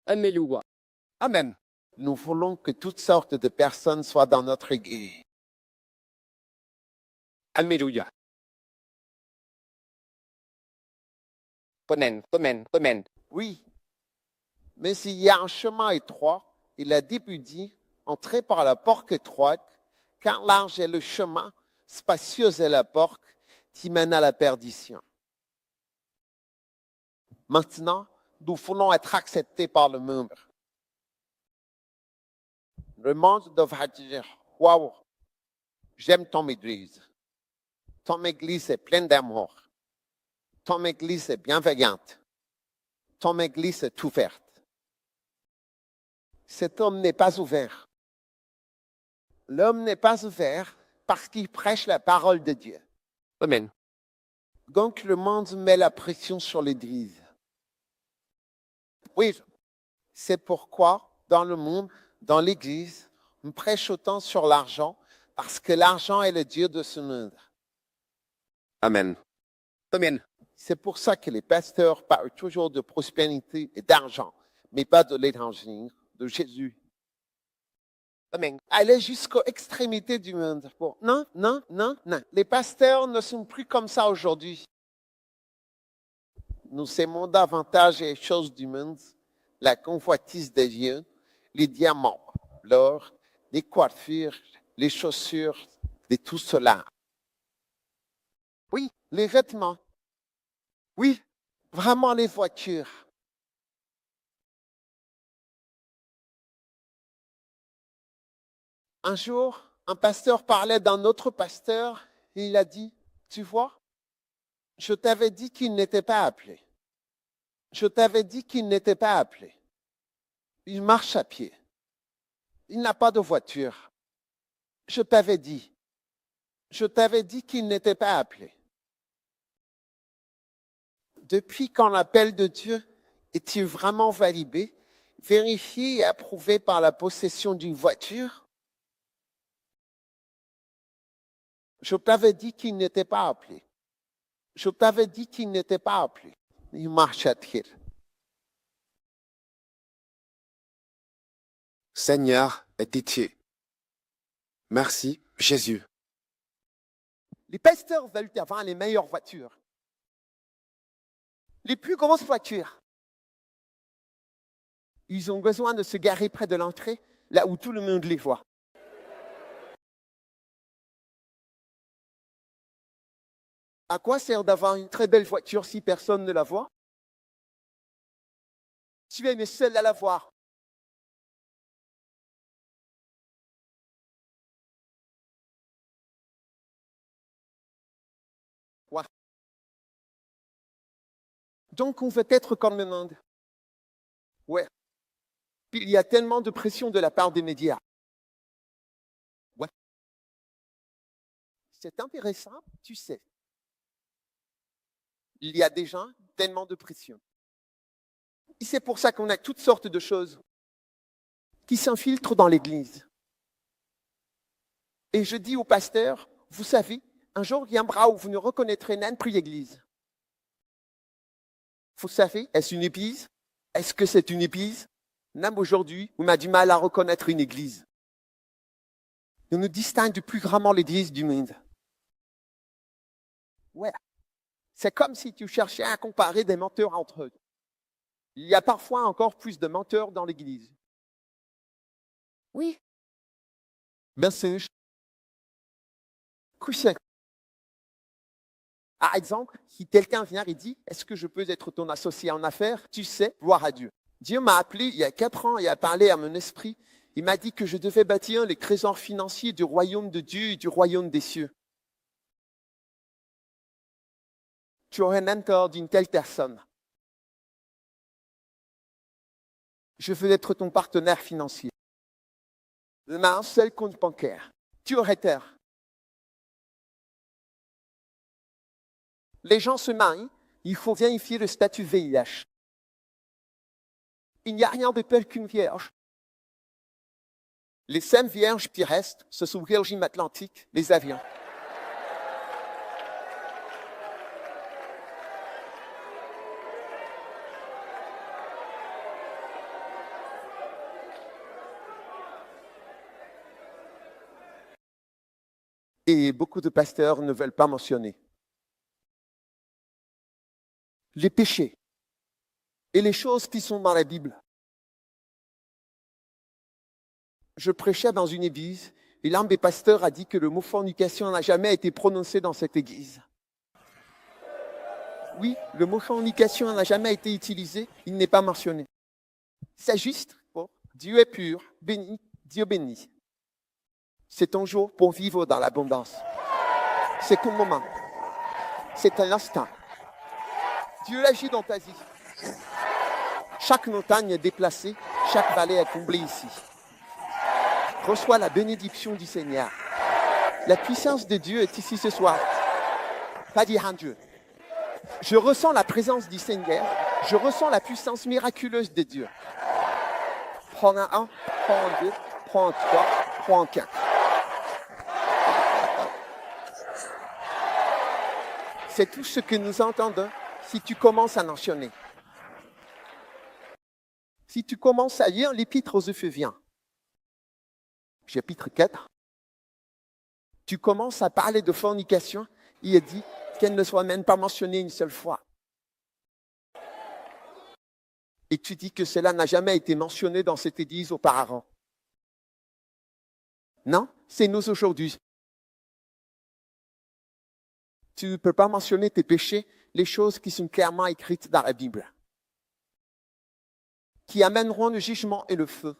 Alléluia. Amen. Nous voulons que toutes sortes de personnes soient dans notre église. Alléluia. Amen. Amen. Amen. Oui, mais il y a un chemin étroit, et la Bible dit, entrez par la porte étroite, car large est le chemin, spacieuse est la porte qui mène à la perdition. Maintenant, nous voulons être acceptés par le monde. Le monde devra dire, waouh, j'aime ton église. Ton église est pleine d'amour. Ton église est bienveillante. Ton église est ouverte. Cet homme n'est pas ouvert. L'homme n'est pas ouvert parce qu'il prêche la parole de Dieu. Amen. Donc le monde met la pression sur l'Église. Oui, c'est pourquoi dans le monde, dans l'Église, on prêche autant sur l'argent parce que l'argent est le Dieu de ce monde. Amen. Amen. C'est pour ça que les pasteurs parlent toujours de prospérité et d'argent, mais pas de l'évangile, de Jésus. Amen. Aller jusqu'aux extrémités du monde. Bon, non, non, non, non. Les pasteurs ne sont plus comme ça aujourd'hui. Nous aimons davantage les choses du monde, la convoitise des yeux, les diamants, l'or, les coiffures, les chaussures, et tout cela. Oui, les vêtements. Oui, vraiment les voitures. Un jour, un pasteur parlait d'un autre pasteur et il a dit, tu vois, je t'avais dit qu'il n'était pas appelé. Je t'avais dit qu'il n'était pas appelé. Il marche à pied. Il n'a pas de voiture. Je t'avais dit. Je t'avais dit qu'il n'était pas appelé. Depuis quand l'appel de Dieu est-il vraiment validé, vérifié et approuvé par la possession d'une voiture? Je t'avais dit qu'il n'était pas appelé. Je t'avais dit qu'il n'était pas appelé. Il marche à pied. Seigneur et pitié. Merci, Jésus. Les pasteurs veulent avoir les meilleures voitures. Les plus grosses voitures. Ils ont besoin de se garer près de l'entrée, là où tout le monde les voit. À quoi sert d'avoir une très belle voiture si personne ne la voit? Tu es le seul à la voir. Ouais. Donc on veut être comme le monde. Ouais. Puis il y a tellement de pression de la part des médias. Ouais. C'est intéressant, tu sais. Il y a déjà tellement de pression. Et c'est pour ça qu'on a toutes sortes de choses qui s'infiltrent dans l'Église. Et je dis aux pasteurs, vous savez, un jour viendra où vous ne reconnaîtrez même plus l'Église. Vous savez, est-ce une église? Est-ce que c'est une église? Même aujourd'hui, on a du mal à reconnaître une église. On ne distingue plus vraiment l'église du monde. Ouais. C'est comme si tu cherchais à comparer des menteurs entre eux. Il y a parfois encore plus de menteurs dans l'église. Oui. Ben c'est... Cousin. Par exemple, si quelqu'un vient et dit, est-ce que je peux être ton associé en affaires? Tu sais, gloire à Dieu. Dieu m'a appelé il y a 4 ans et a parlé à mon esprit. Il m'a dit que je devais bâtir les trésors financiers du royaume de Dieu et du royaume des cieux. Tu aurais un mentor d'une telle personne. Je veux être ton partenaire financier. On a un seul compte bancaire. Tu aurais tort. Les gens se marient, il faut vérifier le statut VIH. Il n'y a rien de tel qu'une vierge. Les 5 vierges qui restent, ce sont Virgin Atlantic, les avions. Et beaucoup de pasteurs ne veulent pas mentionner les péchés et les choses qui sont dans la Bible. Je prêchais dans une église et l'un des pasteurs a dit que le mot fornication n'a jamais été prononcé dans cette église. Oui, le mot fornication n'a jamais été utilisé, il n'est pas mentionné. C'est juste pour Dieu est pur, béni, Dieu béni. C'est ton jour pour vivre dans l'abondance. C'est ton moment. C'est un instant. Dieu agit dans ta vie. Chaque montagne est déplacée, chaque vallée est comblée ici. Reçois la bénédiction du Seigneur. La puissance de Dieu est ici ce soir. Pas dit Dieu. Je ressens la présence du Seigneur. Je ressens la puissance miraculeuse de Dieu. Prends un, prends un deux, prends un trois, prends un quatre. C'est tout ce que nous entendons si tu commences à mentionner. Si tu commences à lire l'épître aux Éphésiens, chapitre 4, tu commences à parler de fornication, il est dit qu'elle ne soit même pas mentionnée une seule fois. Et tu dis que cela n'a jamais été mentionné dans cette église auparavant. Non, c'est nous aujourd'hui. Tu ne peux pas mentionner tes péchés, les choses qui sont clairement écrites dans la Bible, qui amèneront le jugement et le feu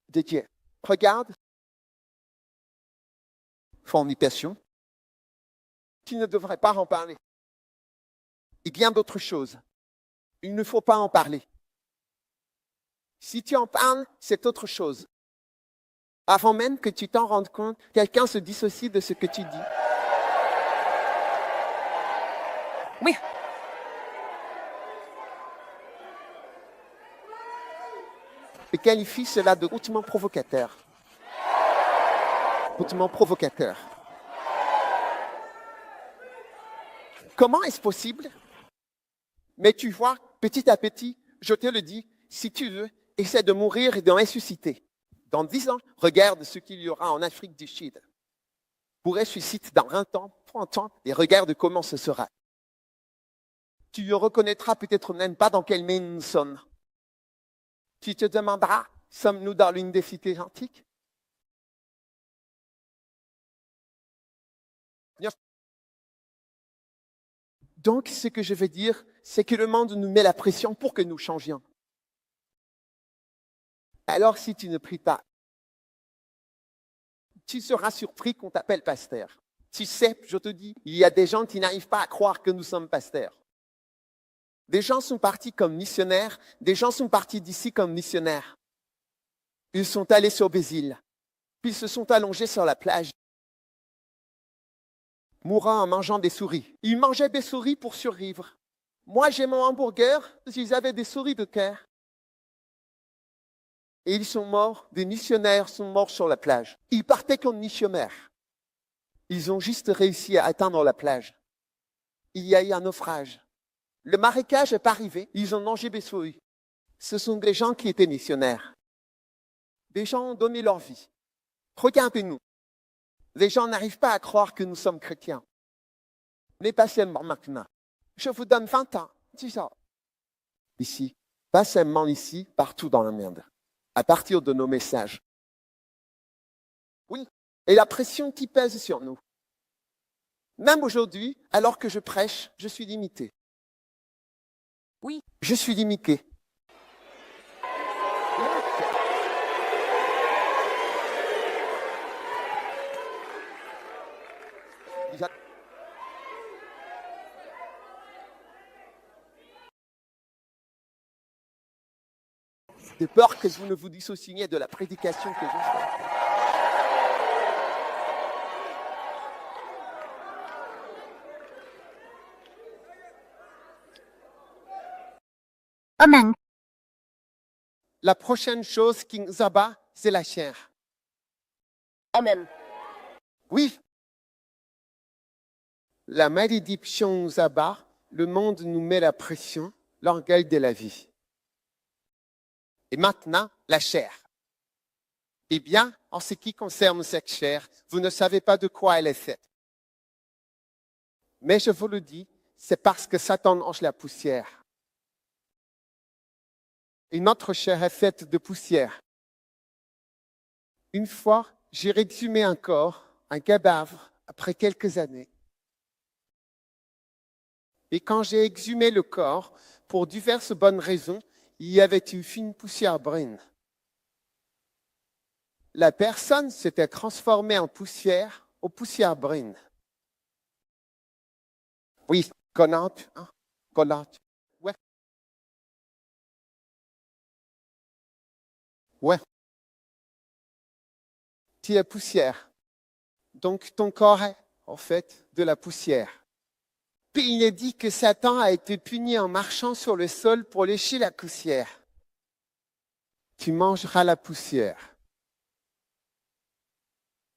de Dieu. Regarde, fornication, tu ne devrais pas en parler. Et bien d'autres choses. Il ne faut pas en parler. Si tu en parles, c'est autre chose. Avant même que tu t'en rendes compte, quelqu'un se dissocie de ce que tu dis. Oui. Et qualifie cela de hautement provocateur. Hautement provocateur. Comment est-ce possible? Mais tu vois, petit à petit, je te le dis, si tu veux, essaie de mourir et de ressusciter. Dans 10 ans, regarde ce qu'il y aura en Afrique du Sud. Pour ressusciter dans 20 ans, 30 ans, et regarde comment ce sera. Tu ne reconnaîtras peut-être même pas dans quel pays nous sommes. Tu te demanderas, sommes-nous dans l'une des cités antiques? Donc, ce que je veux dire, c'est que le monde nous met la pression pour que nous changions. Alors, si tu ne pries pas, tu seras surpris qu'on t'appelle pasteur. Tu sais, je te dis, il y a des gens qui n'arrivent pas à croire que nous sommes pasteurs. Des gens sont partis comme missionnaires, des gens sont partis d'ici comme missionnaires. Ils sont allés sur des îles, puis ils se sont allongés sur la plage, mourant en mangeant des souris. Ils mangeaient des souris pour survivre. Moi, j'ai mon hamburger, ils avaient des souris de cœur. Et ils sont morts, des missionnaires sont morts sur la plage. Ils partaient comme missionnaires. Ils ont juste réussi à atteindre la plage. Il y a eu un naufrage. Le marécage n'est pas arrivé, ils ont mangé des souris. Ce sont des gens qui étaient missionnaires. Des gens ont donné leur vie. Regardez-nous. Les gens n'arrivent pas à croire que nous sommes chrétiens. Mais pas seulement maintenant. Je vous donne 20 ans, 10 ans. Ici, pas seulement ici, partout dans le monde. À partir de nos messages. Oui, et la pression qui pèse sur nous. Même aujourd'hui, alors que je prêche, je suis limité. Oui. Je suis limité. De peur que vous ne vous dissociez de la prédication que je fais. Amen. La prochaine chose qui nous abat, c'est la chair. Amen. Oui. La malédiction nous abat, le monde nous met la pression, l'orgueil de la vie. Et maintenant, la chair. Eh bien, en ce qui concerne cette chair, vous ne savez pas de quoi elle est faite. Mais je vous le dis, c'est parce que Satan mange la poussière. Et notre chair est faite de poussière. Une fois, j'ai résumé un corps, un cadavre, après quelques années. Et quand j'ai exhumé le corps, pour diverses bonnes raisons, il y avait une fine poussière brune. La personne s'était transformée en poussière, aux poussières brunes. Oui, collante, hein? Collante. Ouais. Ouais. Tu es poussière. Donc ton corps est, en fait, de la poussière. Puis il est dit que Satan a été puni en marchant sur le sol pour lécher la poussière. Tu mangeras la poussière.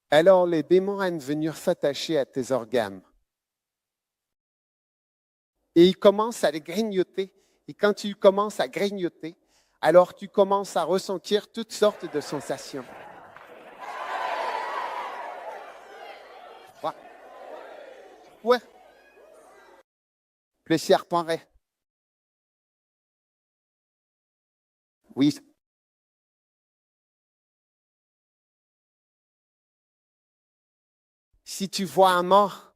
Alors les démons venus s'attacher à tes organes. Et ils commencent à les grignoter. Et quand tu commences à grignoter, alors tu commences à ressentir toutes sortes de sensations. Ouais. Ouais. Plaisir paraît. Oui. Si tu vois un mort,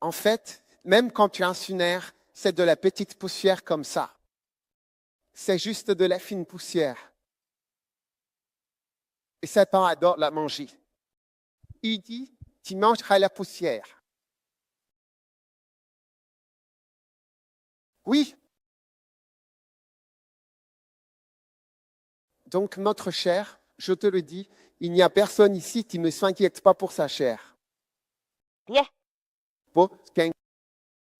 en fait, même quand tu incinères, c'est de la petite poussière comme ça. C'est juste de la fine poussière. Et Satan adore la manger. Il dit, tu mangeras la poussière. Oui. Donc, notre chair, je te le dis, il n'y a personne ici qui ne s'inquiète pas pour sa chair. Yeah. Bon,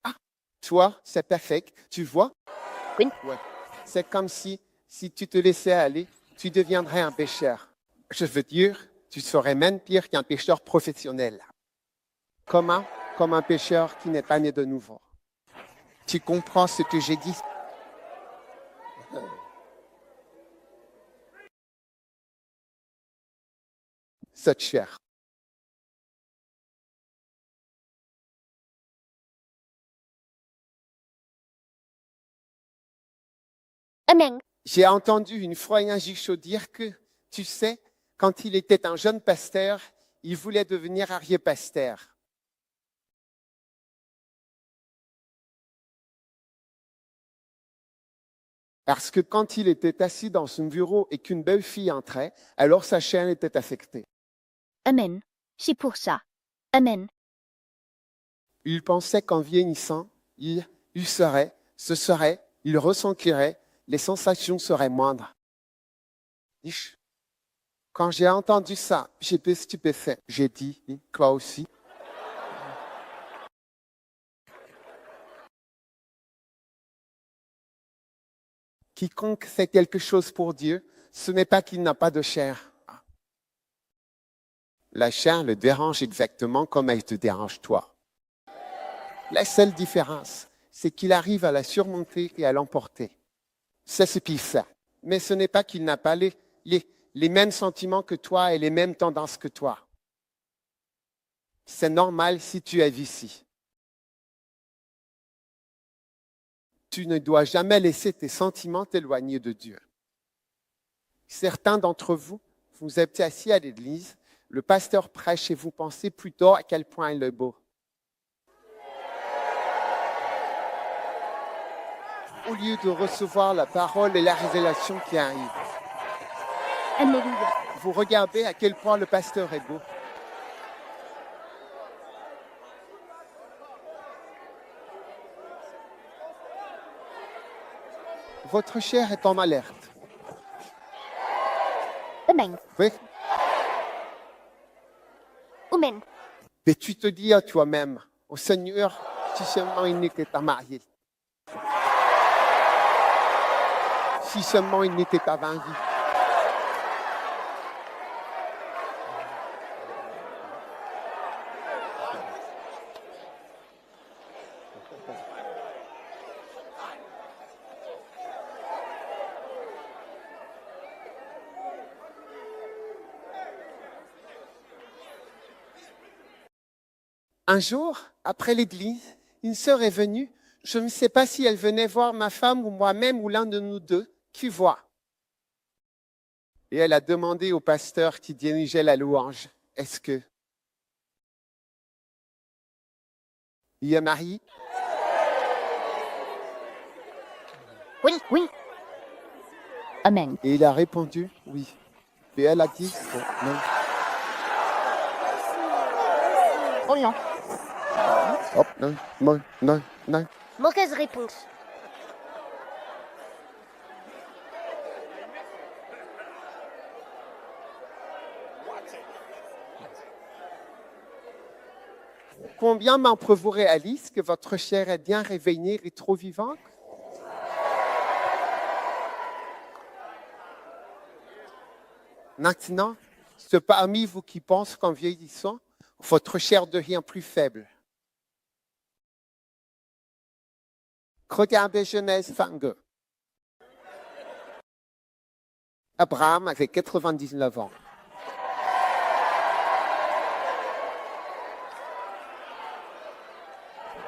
ah, toi, c'est parfait. Tu vois? Oui. Ouais. C'est comme si tu te laissais aller, tu deviendrais un pécheur. Je veux dire, tu serais même pire qu'un pécheur professionnel. Comment? Comme un pécheur qui n'est pas né de nouveau. Tu comprends ce que j'ai dit? Cette chair. Amen. J'ai entendu une fois un Gichot dire que, tu sais, quand il était un jeune pasteur, il voulait devenir arrière-pasteur. Parce que quand il était assis dans son bureau et qu'une belle fille entrait, alors sa chair était affectée. Amen. C'est pour ça. Amen. Il pensait qu'en vieillissant, il ressentirait, les sensations seraient moindres. Quand j'ai entendu ça, j'étais stupéfait. J'ai dit, toi aussi. Quiconque fait quelque chose pour Dieu, ce n'est pas qu'il n'a pas de chair. La chair le dérange exactement comme elle te dérange toi. La seule différence, c'est qu'il arrive à la surmonter et à l'emporter. C'est ce qu'il fait. Mais ce n'est pas qu'il n'a pas les mêmes sentiments que toi et les mêmes tendances que toi. C'est normal si tu es ici. Tu ne dois jamais laisser tes sentiments t'éloigner de Dieu. Certains d'entre vous, vous êtes assis à l'église, le pasteur prêche et vous pensez plutôt à quel point il est beau. Au lieu de recevoir la parole et la révélation qui arrive. Alléluia. Vous regardez à quel point le pasteur est beau. Votre chair est en alerte. Amen. Oui. Amen. Et tu te dis à toi-même, au Seigneur, si seulement il n'était pas marié. Si seulement il n'était pas vaincu. Un jour, après l'église, une sœur est venue. Je ne sais pas si elle venait voir ma femme ou moi-même ou l'un de nous deux qui voit. Et elle a demandé au pasteur qui dirigeait la louange, est-ce que il est marié? Oui, oui. Amen. Et il a répondu oui. Et elle a dit non. Oh non. Hop, non, non, non, non. Mauvaise réponse. Combien d'entre vous réalisent que votre chair est bien réveillée et trop vivante? Maintenant, ceux parmi vous qui pensent qu'en vieillissant, votre chair devient plus faible. Regardez Genèse 22. Abraham avait 99 ans.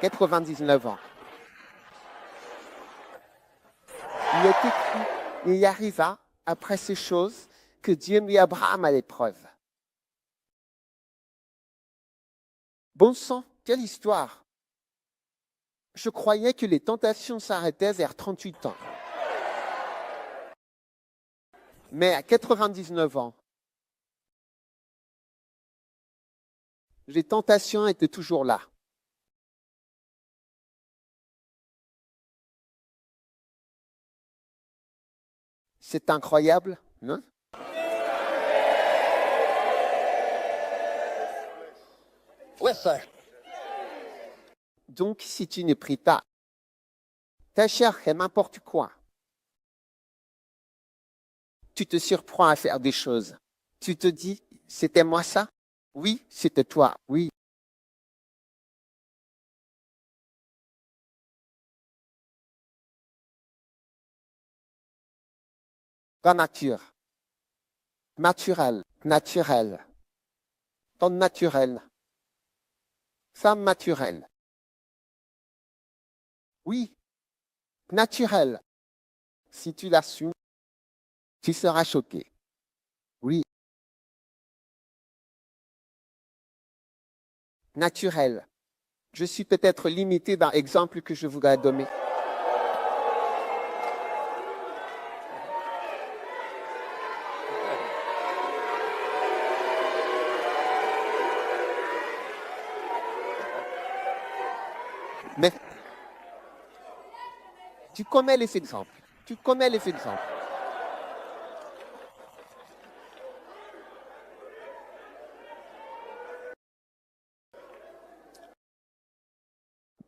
« 99 ans. Il est écrit, il y arriva, après ces choses, que Dieu mit Abraham à l'épreuve. Bon sang, quelle histoire! Je croyais que les tentations s'arrêtaient vers 38 ans. Mais à 99 ans, les tentations étaient toujours là. C'est incroyable, non? Oui, sir. Donc, si tu ne pries pas, ta chair est n'importe quoi. Tu te surprends à faire des choses. Tu te dis, c'était moi ça? Oui, c'était toi, oui. Ta nature. Naturel, naturel. Ton naturel. Femme naturelle. Oui, naturel. Si tu l'assumes, tu seras choqué. Oui. Naturel. Je suis peut-être limité dans l'exemple que je voudrais donner. Mais tu connais les exemples. Tu connais les exemples.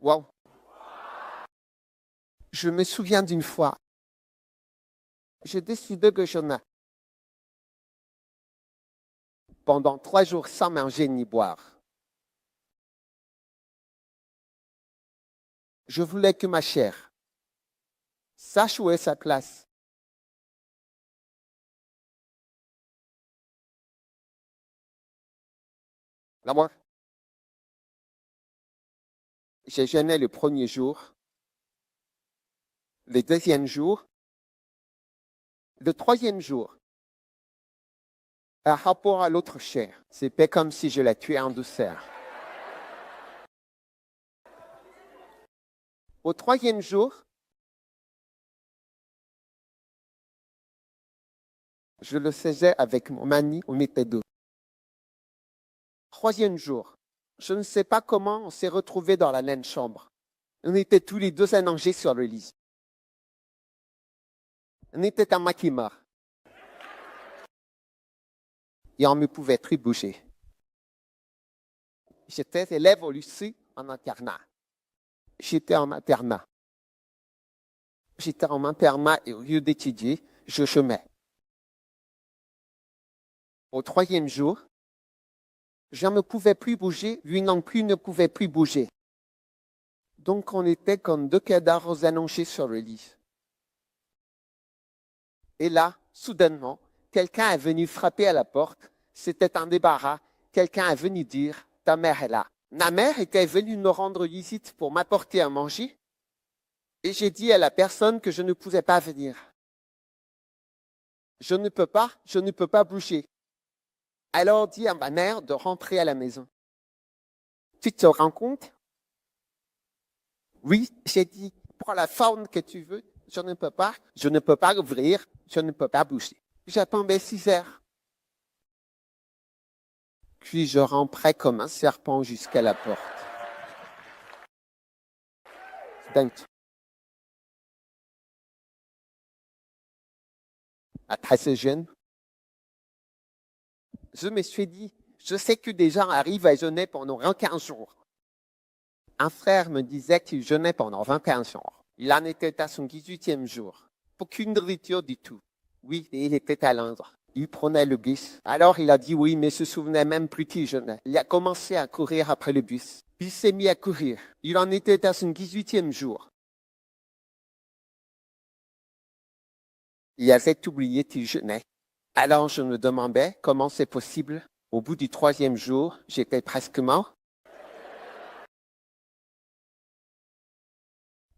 Wow. Je me souviens d'une fois, j'ai décidé que je n'ai pendant 3 jours sans manger ni boire. Je voulais que ma chair sache où est sa place. Là, moi, j'ai jeûné le premier jour, le deuxième jour, le troisième jour. Par rapport à l'autre chair, c'était comme si je la tuais en douceur. Au troisième jour, je le faisais avec mon mani, on était deux. Troisième jour, je ne sais pas comment on s'est retrouvés dans la même chambre. On était tous les deux allongés sur le lit. On était à Makima. Et on ne pouvait plus bouger. J'étais élève au lycée en internat. J'étais en internat. Et au lieu d'étudier, je chômais. Au troisième jour, je ne pouvais plus bouger, lui non plus ne pouvait plus bouger. Donc on était comme deux cadavres allongés sur le lit. Et là, soudainement, quelqu'un est venu frapper à la porte. C'était un débarras. Quelqu'un est venu dire, ta mère est là. Ma mère était venue me rendre visite pour m'apporter à manger. Et j'ai dit à la personne que je ne pouvais pas venir. Je ne peux pas bouger. Alors dit à ma mère de rentrer à la maison. Tu te rends compte? Oui, j'ai dit, prends la forme que tu veux, je ne peux pas ouvrir, je ne peux pas bouger. J'attendais 6 heures. Puis je rampais comme un serpent jusqu'à la porte. Dingue. Après ce jeûne, je me suis dit, je sais que des gens arrivent à jeûner pendant 15 jours. Un frère me disait qu'il jeûnait pendant 21 jours. Il en était à son 18e jour. Aucune nourriture du tout. Oui, et il était à Londres. Il prenait le bus. Alors il a dit oui, mais se souvenait même plus qu'il jeûnait. Il a commencé à courir après le bus. Puis il s'est mis à courir. Il en était à son 18e jour. Il avait oublié qu'il jeûnait. Alors je me demandais comment c'est possible. Au bout du 3e jour, j'étais presque mort.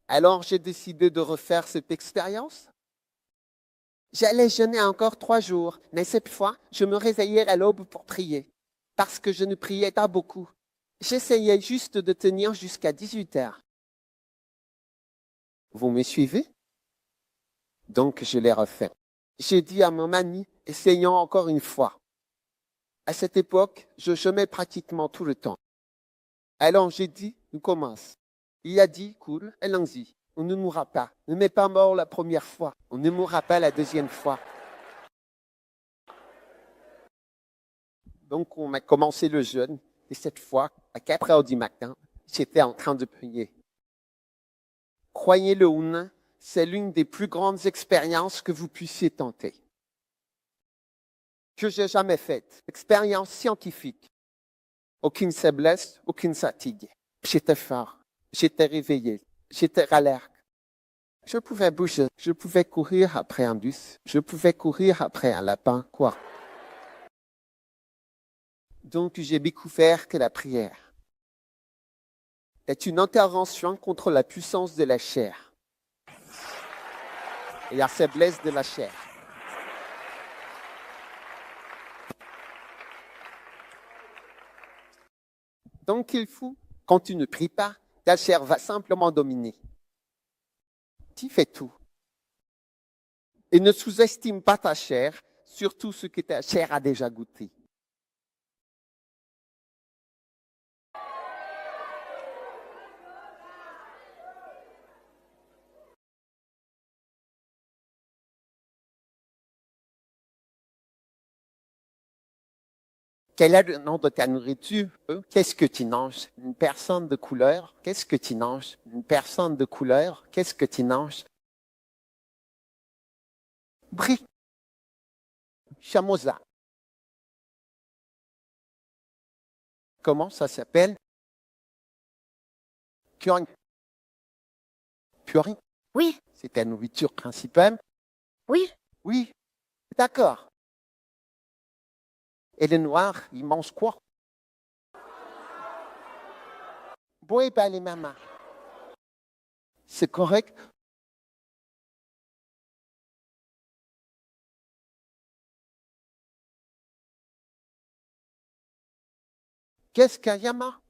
Alors j'ai décidé de refaire cette expérience. J'allais jeûner encore 3 jours, mais cette fois, je me réveillais à l'aube pour prier, parce que je ne priais pas beaucoup. J'essayais juste de tenir jusqu'à 18 heures. Vous me suivez? Donc je l'ai refait. J'ai dit à mon ami, essayons encore une fois. À cette époque, je jeûnais pratiquement tout le temps. Alors j'ai dit, on commence. Il a dit, cool, allons-y. On ne mourra pas. On n'est pas mort la première fois. On ne mourra pas la deuxième fois. Donc on a commencé le jeûne. Et cette fois, à 4 heures du matin, j'étais en train de prier. Croyez-le ou non, c'est l'une des plus grandes expériences que vous puissiez tenter. Que j'ai jamais faite. Expérience scientifique. Aucune faiblesse, aucune fatigue. J'étais fort. J'étais réveillé. J'étais alerte. Je pouvais bouger. Je pouvais courir après un bus. Je pouvais courir après un lapin, quoi. Donc j'ai découvert que la prière est une intervention contre la puissance de la chair et la faiblesse de la chair. Donc il faut, quand tu ne pries pas, ta chair va simplement dominer. Tu fais tout. Et ne sous-estime pas ta chair, surtout ce que ta chair a déjà goûté. Quel est le nom de ta nourriture? Qu'est-ce que tu manges? Une personne de couleur? Qu'est-ce que tu manges? Une personne de couleur? Qu'est-ce que tu manges? Brie. Chamosa. Comment ça s'appelle? Curry. Curry? Oui, C'est ta nourriture principale? oui, Oui. D'accord. Et les noirs, ils mangent quoi? Boy, ben les mamas. C'est correct? Qu'est-ce qu'un yama?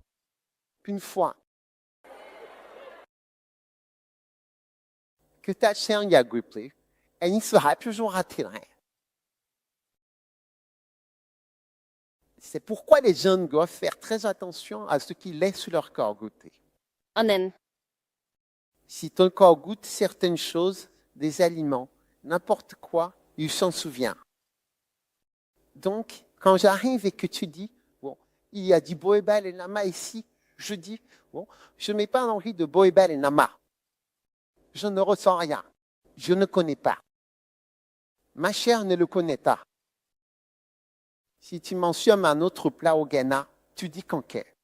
Une fois que ta chair y a grippé, elle y sera toujours attirée. C'est pourquoi les jeunes doivent faire très attention à ce qu'ils laissent leur corps goûter. Amen. Si ton corps goûte certaines choses, des aliments, n'importe quoi, il s'en souvient. Donc, quand j'arrive et que tu dis, bon, il y a du boébal et nama ici, je dis, bon, je ne mets pas envie de boébal et nama. Je ne ressens rien. Je ne connais pas. Ma chair ne le connaît pas. Si tu mentionnes un autre plat au Ghana, tu dis conquête.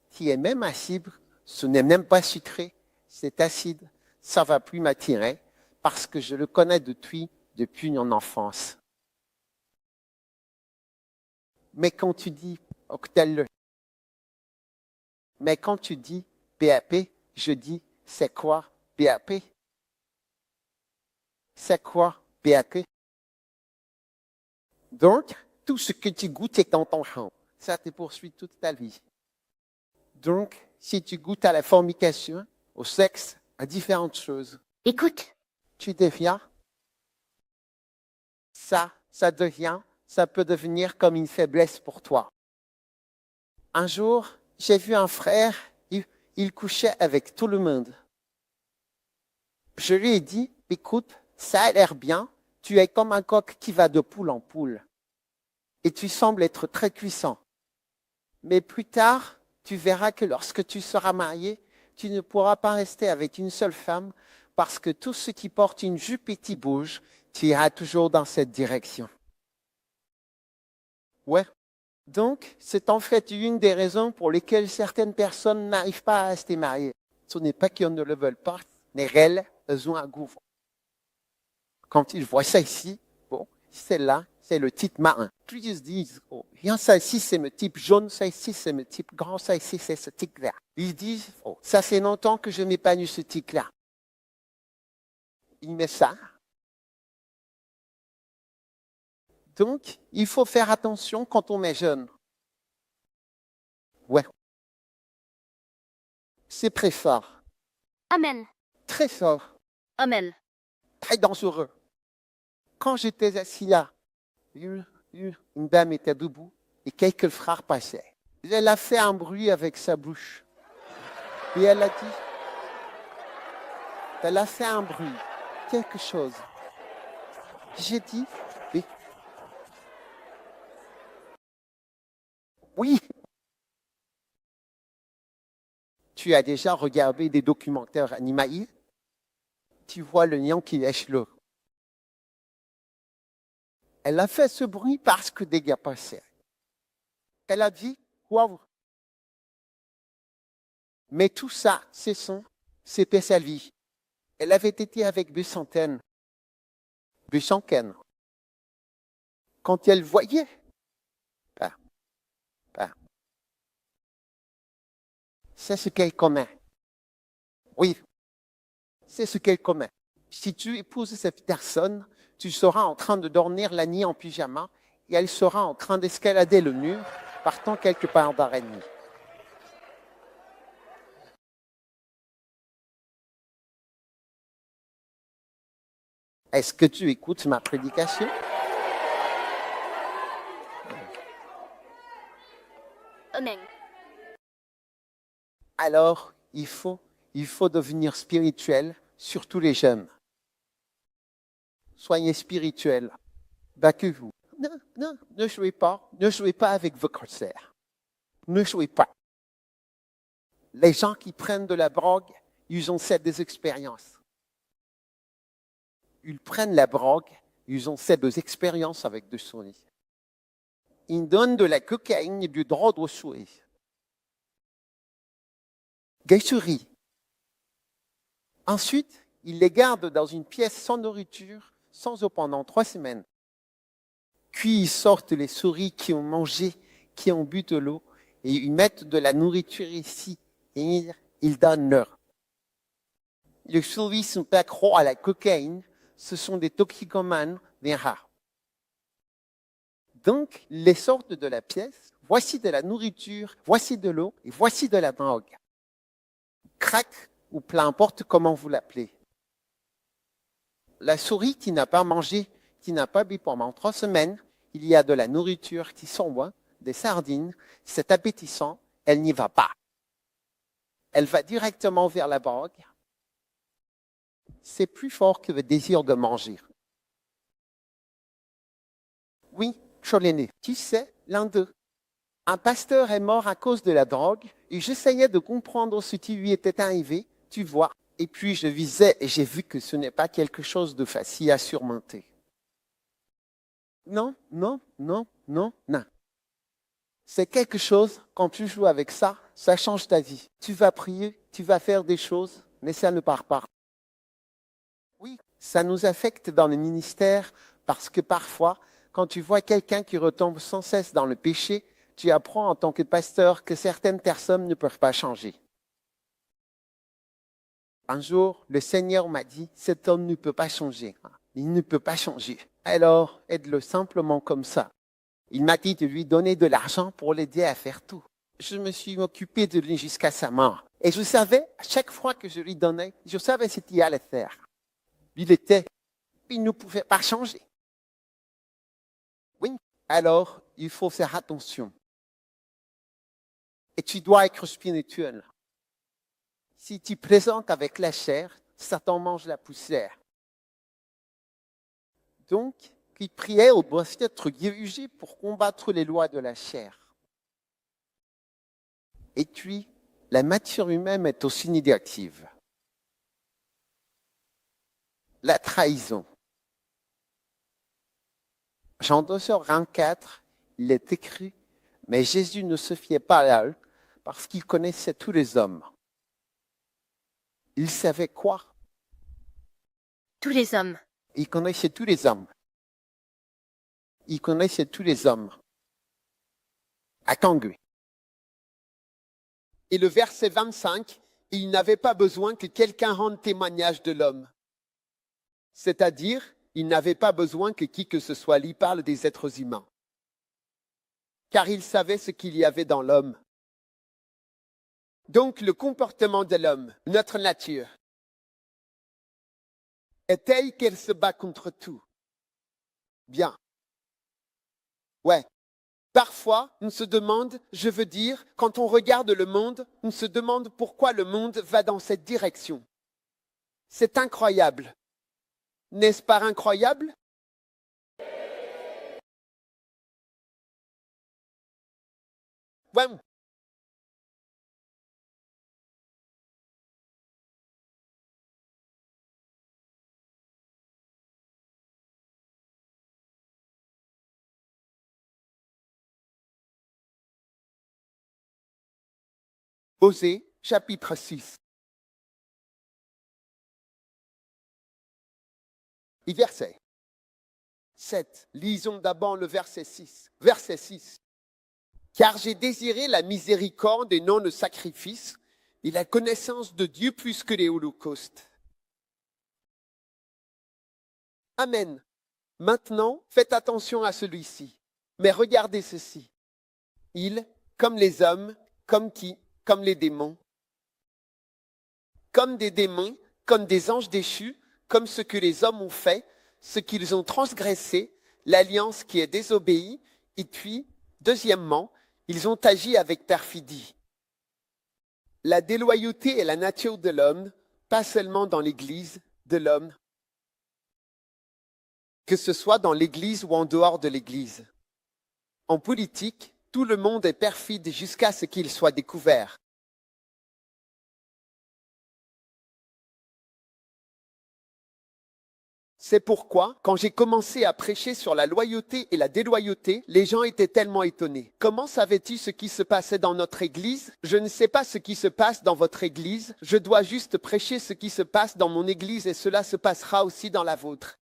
Qui est même acide, ce n'est même pas sucré, c'est acide, ça va plus m'attirer parce que je le connais depuis mon enfance. Mais quand tu dis octel, mais quand tu dis BAP, je dis c'est quoi BAP? C'est quoi BAP? Donc, tout ce que tu goûtes est dans ton champ. Ça te poursuit toute ta vie. Donc, si tu goûtes à la fornication, au sexe, à différentes choses, Écoute. Tu deviens. Ça peut devenir comme une faiblesse pour toi. Un jour, j'ai vu un frère, il couchait avec tout le monde. Je lui ai dit, écoute, ça a l'air bien, tu es comme un coq qui va de poule en poule. Et tu sembles être très puissant. Mais plus tard, tu verras que lorsque tu seras marié, tu ne pourras pas rester avec une seule femme parce que tout ce qui porte une jupe et qui bouge, tu iras toujours dans cette direction. Ouais. Donc, c'est en fait une des raisons pour lesquelles certaines personnes n'arrivent pas à rester mariées. Ce n'est pas qu'elles ne le veulent pas, mais elles ont un gouffre. Quand ils voient ça ici, bon, celle-là, c'est le type marin. Puis ils se disent, oh, bien ça ici, c'est le type jaune, ça ici, c'est le type grand, ça ici, c'est ce type vert. Ils disent, oh, ça fait longtemps que je n'ai pas eu ce type-là. Il met ça. Donc, il faut faire attention quand on est jeune. Ouais. C'est très fort. Amen. Très fort. Amen. Très dangereux. Quand j'étais assis là, une dame était debout et quelques frères passaient. Elle a fait un bruit avec sa bouche. Et elle a dit, elle a fait un bruit, quelque chose. J'ai dit, oui. Tu as déjà regardé des documentaires animaliers? Tu vois le lion qui lèche l'eau. Elle a fait ce bruit parce que des gars passaient. Elle a dit, waouh. Mais tout ça, c'était sa vie. Elle avait été avec Busanten. Quand elle voyait, c'est ce qu'elle commet. Oui, c'est ce qu'elle commet. Si tu épouses cette personne, tu seras en train de dormir la nuit en pyjama et elle sera en train d'escalader le mur, partant quelque part d'araignée. Est-ce que tu écoutes ma prédication? Amen. Alors, il faut devenir spirituel, surtout les jeunes. Soyez spirituels. Battez-vous. Non, ne jouez pas avec vos corsaires. Ne jouez pas. Les gens qui prennent de la drogue, ils ont fait des expériences. Ils prennent la drogue, ils ont fait des expériences avec des souris. Ils donnent de la cocaïne et du drogue aux souris. Des souris. Ensuite, ils les gardent dans une pièce sans nourriture, sans eau pendant 3 semaines. Puis ils sortent les souris qui ont mangé, qui ont bu de l'eau, et ils mettent de la nourriture ici, et ils donnent leur. Les souris sont pas accros à la cocaïne, ce sont des toxicomanes, des rats. Donc, ils les sortent de la pièce, voici de la nourriture, voici de l'eau, et voici de la drogue. Crack, ou peu importe comment vous l'appelez. La souris qui n'a pas mangé, qui n'a pas bu pendant 3 semaines, il y a de la nourriture qui sent bon, des sardines, c'est appétissant, elle n'y va pas. Elle va directement vers la drogue. C'est plus fort que le désir de manger. Oui, Choléné, tu sais, l'un d'eux. Un pasteur est mort à cause de la drogue et j'essayais de comprendre ce qui lui était arrivé, tu vois. Et puis je visais et j'ai vu que ce n'est pas quelque chose de facile à surmonter. Non. C'est quelque chose, quand tu joues avec ça, ça change ta vie. Tu vas prier, tu vas faire des choses, mais ça ne part pas. Oui, ça nous affecte dans le ministère parce que parfois, quand tu vois quelqu'un qui retombe sans cesse dans le péché, tu apprends en tant que pasteur que certaines personnes ne peuvent pas changer. Un jour, le Seigneur m'a dit, cet homme ne peut pas changer. Il ne peut pas changer. Alors, aide-le simplement comme ça. Il m'a dit de lui donner de l'argent pour l'aider à faire tout. Je me suis occupé de lui jusqu'à sa mort. Et je savais, à chaque fois que je lui donnais, je savais ce qu'il allait faire. Il était. Il ne pouvait pas changer. Oui. Alors, il faut faire attention. Et tu dois être spirituel. Si tu présentes avec la chair, Satan mange la poussière. Donc, qui priait doit être dirigé pour combattre les lois de la chair. Et puis, la matière humaine est aussi négative. La trahison. Jean 2h24, il est écrit, mais Jésus ne se fiait pas à eux parce qu'il connaissait tous les hommes. Il savait quoi? Tous les hommes. Il connaissait tous les hommes. Il connaissait tous les hommes. À Kangui. Et le verset 25, il n'avait pas besoin que quelqu'un rende témoignage de l'homme. C'est-à-dire, il n'avait pas besoin que qui que ce soit lui parle des êtres humains. Car il savait ce qu'il y avait dans l'homme. Donc, le comportement de l'homme, notre nature, est telle qu'elle se bat contre tout. Bien. Ouais. Parfois, on se demande, je veux dire, quand on regarde le monde, on se demande pourquoi le monde va dans cette direction. C'est incroyable. N'est-ce pas incroyable? Ouais. Osée, chapitre 6. Et verset 7. Lisons d'abord le verset 6. Verset 6. Car j'ai désiré la miséricorde et non le sacrifice, et la connaissance de Dieu plus que les holocaustes. Amen. Maintenant, faites attention à celui-ci. Mais regardez ceci. Il, comme les hommes, comme qui? Comme les démons. Comme des démons, comme des anges déchus, comme ce que les hommes ont fait, ce qu'ils ont transgressé, l'alliance qui est désobéie, et puis, deuxièmement, ils ont agi avec perfidie. La déloyauté est la nature de l'homme, pas seulement dans l'Église de l'homme, que ce soit dans l'Église ou en dehors de l'Église. En politique, tout le monde est perfide jusqu'à ce qu'il soit découvert. C'est pourquoi, quand j'ai commencé à prêcher sur la loyauté et la déloyauté, les gens étaient tellement étonnés. Comment savais-tu ce qui se passait dans notre église? Je ne sais pas ce qui se passe dans votre église. Je dois juste prêcher ce qui se passe dans mon église et cela se passera aussi dans la vôtre.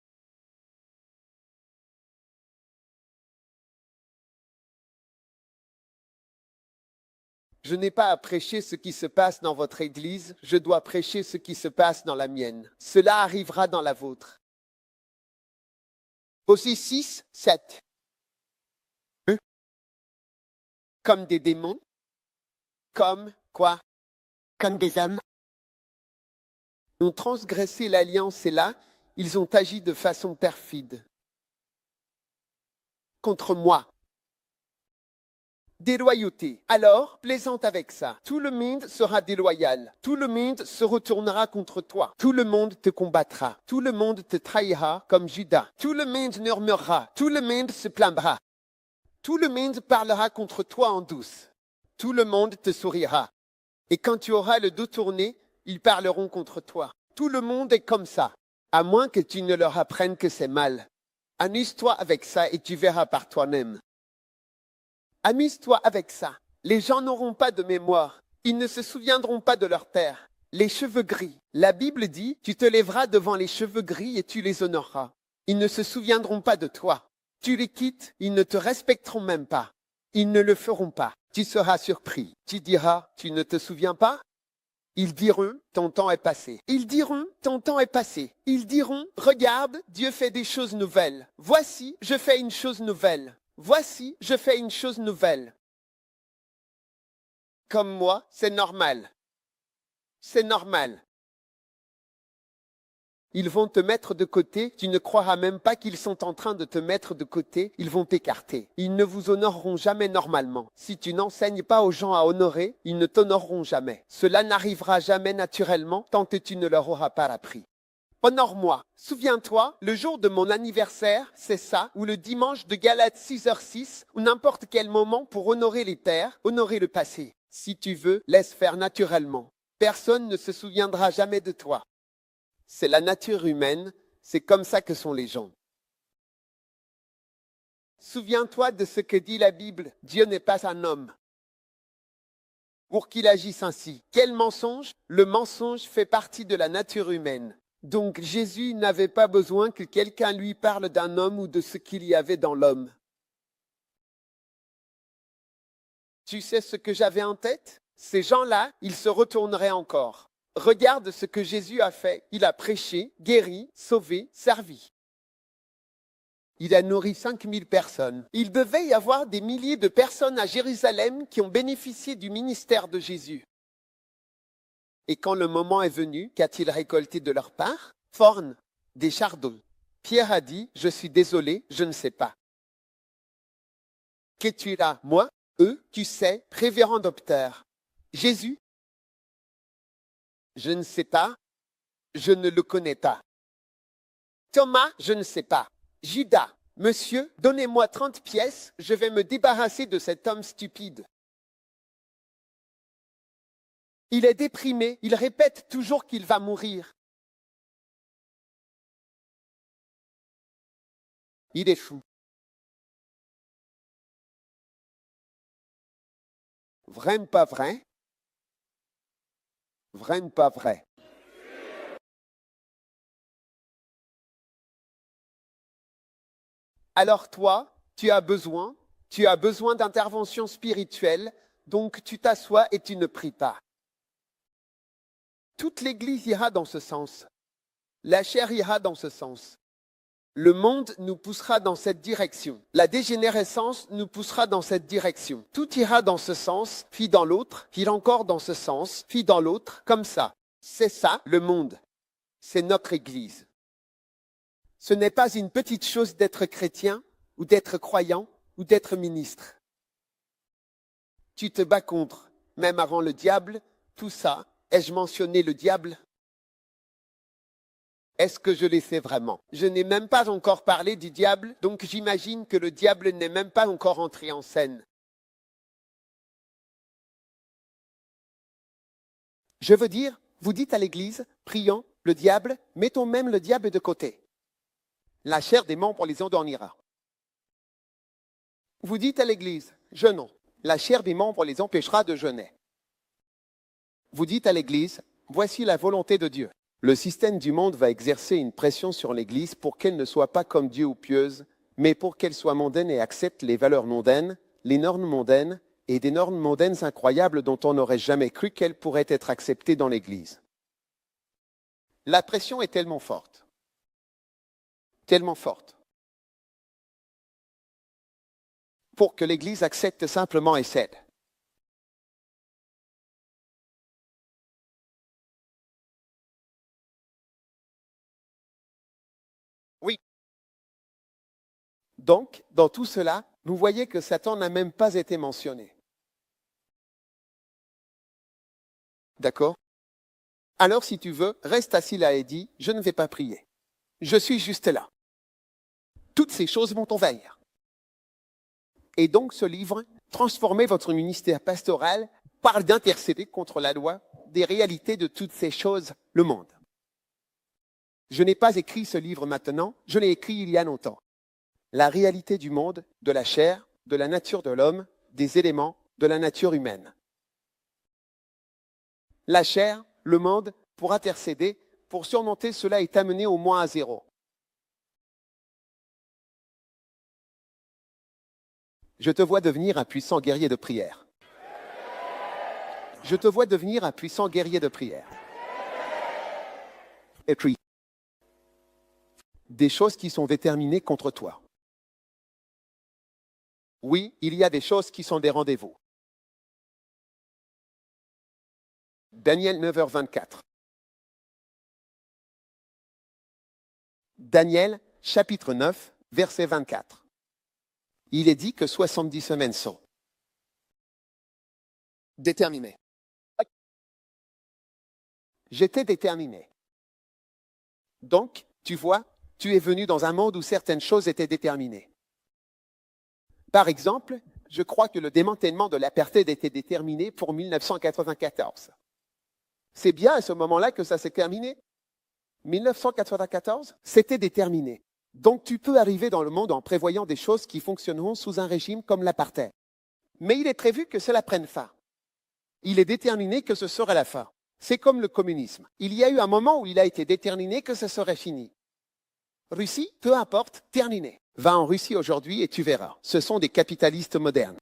Je n'ai pas à prêcher ce qui se passe dans votre église, je dois prêcher ce qui se passe dans la mienne. Cela arrivera dans la vôtre. Osée 6, 7. Comme des démons. Comme quoi? Comme des hommes. Ils ont transgressé l'alliance et là, ils ont agi de façon perfide. Contre moi. Déloyauté. Alors, plaisante avec ça. Tout le monde sera déloyal. Tout le monde se retournera contre toi. Tout le monde te combattra. Tout le monde te trahira comme Judas. Tout le monde murmurera. Tout le monde se plaindra. Tout le monde parlera contre toi en douce. Tout le monde te sourira. Et quand tu auras le dos tourné, ils parleront contre toi. Tout le monde est comme ça, à moins que tu ne leur apprennes que c'est mal. Amuse-toi avec ça et tu verras par toi-même. Amuse-toi avec ça. Les gens n'auront pas de mémoire. Ils ne se souviendront pas de leur père. Les cheveux gris. La Bible dit, tu te lèveras devant les cheveux gris et tu les honoreras. Ils ne se souviendront pas de toi. Tu les quittes, ils ne te respecteront même pas. Ils ne le feront pas. Tu seras surpris. Tu diras, tu ne te souviens pas? Ils diront, ton temps est passé. Ils diront, ton temps est passé. Ils diront, regarde, Dieu fait des choses nouvelles. Voici, je fais une chose nouvelle. Voici, je fais une chose nouvelle. Comme moi, c'est normal. C'est normal. Ils vont te mettre de côté, tu ne croiras même pas qu'ils sont en train de te mettre de côté, ils vont t'écarter. Ils ne vous honoreront jamais normalement. Si tu n'enseignes pas aux gens à honorer, ils ne t'honoreront jamais. Cela n'arrivera jamais naturellement tant que tu ne leur auras pas appris. Honore-moi. Souviens-toi, le jour de mon anniversaire, c'est ça, ou le dimanche de Galates 6h06, ou n'importe quel moment pour honorer les pères, honorer le passé. Si tu veux, laisse faire naturellement. Personne ne se souviendra jamais de toi. C'est la nature humaine, c'est comme ça que sont les gens. Souviens-toi de ce que dit la Bible, Dieu n'est pas un homme pour qu'il agisse ainsi. Quel mensonge? Le mensonge fait partie de la nature humaine. Donc Jésus n'avait pas besoin que quelqu'un lui parle d'un homme ou de ce qu'il y avait dans l'homme. Tu sais ce que j'avais en tête? Ces gens-là, ils se retourneraient encore. Regarde ce que Jésus a fait. Il a prêché, guéri, sauvé, servi. Il a nourri 5000 personnes. Il devait y avoir des milliers de personnes à Jérusalem qui ont bénéficié du ministère de Jésus. Et quand le moment est venu, qu'a-t-il récolté de leur part? Forne, des chardons. Pierre a dit, je suis désolé, je ne sais pas. Qu'es-tu là? Moi? Eux, tu sais, révérend docteur. Jésus? Je ne sais pas, je ne le connais pas. Thomas, je ne sais pas. Judas, monsieur, donnez-moi 30 pièces, je vais me débarrasser de cet homme stupide. Il est déprimé, il répète toujours qu'il va mourir. Il est fou. Vrai, pas vrai? Vrai, pas vrai? Alors toi, tu as besoin d'intervention spirituelle, donc tu t'assois et tu ne pries pas. Toute l'Église ira dans ce sens. La chair ira dans ce sens. Le monde nous poussera dans cette direction. La dégénérescence nous poussera dans cette direction. Tout ira dans ce sens, puis dans l'autre, puis encore dans ce sens, puis dans l'autre, comme ça. C'est ça, le monde. C'est notre Église. Ce n'est pas une petite chose d'être chrétien, ou d'être croyant, ou d'être ministre. Tu te bats contre, même avant le diable, tout ça. Ai-je mentionné le diable? Est-ce que je l'ai fait vraiment? Je n'ai même pas encore parlé du diable, donc j'imagine que le diable n'est même pas encore entré en scène. Je veux dire, vous dites à l'église, prions, le diable, mettons même le diable de côté. La chair des membres les endormira. Vous dites à l'église, jeûnons, la chair des membres les empêchera de jeûner. Vous dites à l'église, voici la volonté de Dieu. Le système du monde va exercer une pression sur l'Église pour qu'elle ne soit pas comme Dieu ou pieuse, mais pour qu'elle soit mondaine et accepte les valeurs mondaines, les normes mondaines et des normes mondaines incroyables dont on n'aurait jamais cru qu'elles pourraient être acceptées dans l'Église. La pression est tellement forte, pour que l'Église accepte simplement et cède. Oui. Donc, dans tout cela, vous voyez que Satan n'a même pas été mentionné. D'accord? Alors, si tu veux, reste assis là et dis, je ne vais pas prier. Je suis juste là. Toutes ces choses vont envahir. Et donc, ce livre, Transformez votre ministère pastoral, parle d'intercéder contre la loi, des réalités de toutes ces choses, le monde. Je n'ai pas écrit ce livre maintenant, je l'ai écrit il y a longtemps. La réalité du monde, de la chair, de la nature de l'homme, des éléments, de la nature humaine. La chair, le monde, pour intercéder, pour surmonter cela est amené au moins à zéro. Je te vois devenir un puissant guerrier de prière. Je te vois devenir un puissant guerrier de prière. Et puis, des choses qui sont déterminées contre toi. Oui, il y a des choses qui sont des rendez-vous. Daniel 9h24. Daniel, chapitre 9, verset 24. Il est dit que 70 semaines sont Déterminé. J'étais déterminé. Donc, tu vois, tu es venu dans un monde où certaines choses étaient déterminées. Par exemple, je crois que le démantèlement de l'apartheid était déterminé pour 1994. C'est bien à ce moment-là que ça s'est terminé. 1994, c'était déterminé. Donc tu peux arriver dans le monde en prévoyant des choses qui fonctionneront sous un régime comme l'apartheid. Mais il est prévu que cela prenne fin. Il est déterminé que ce sera la fin. C'est comme le communisme. Il y a eu un moment où il a été déterminé que ce serait fini. Russie, peu importe, terminé. Va en Russie aujourd'hui et tu verras. Ce sont des capitalistes modernes.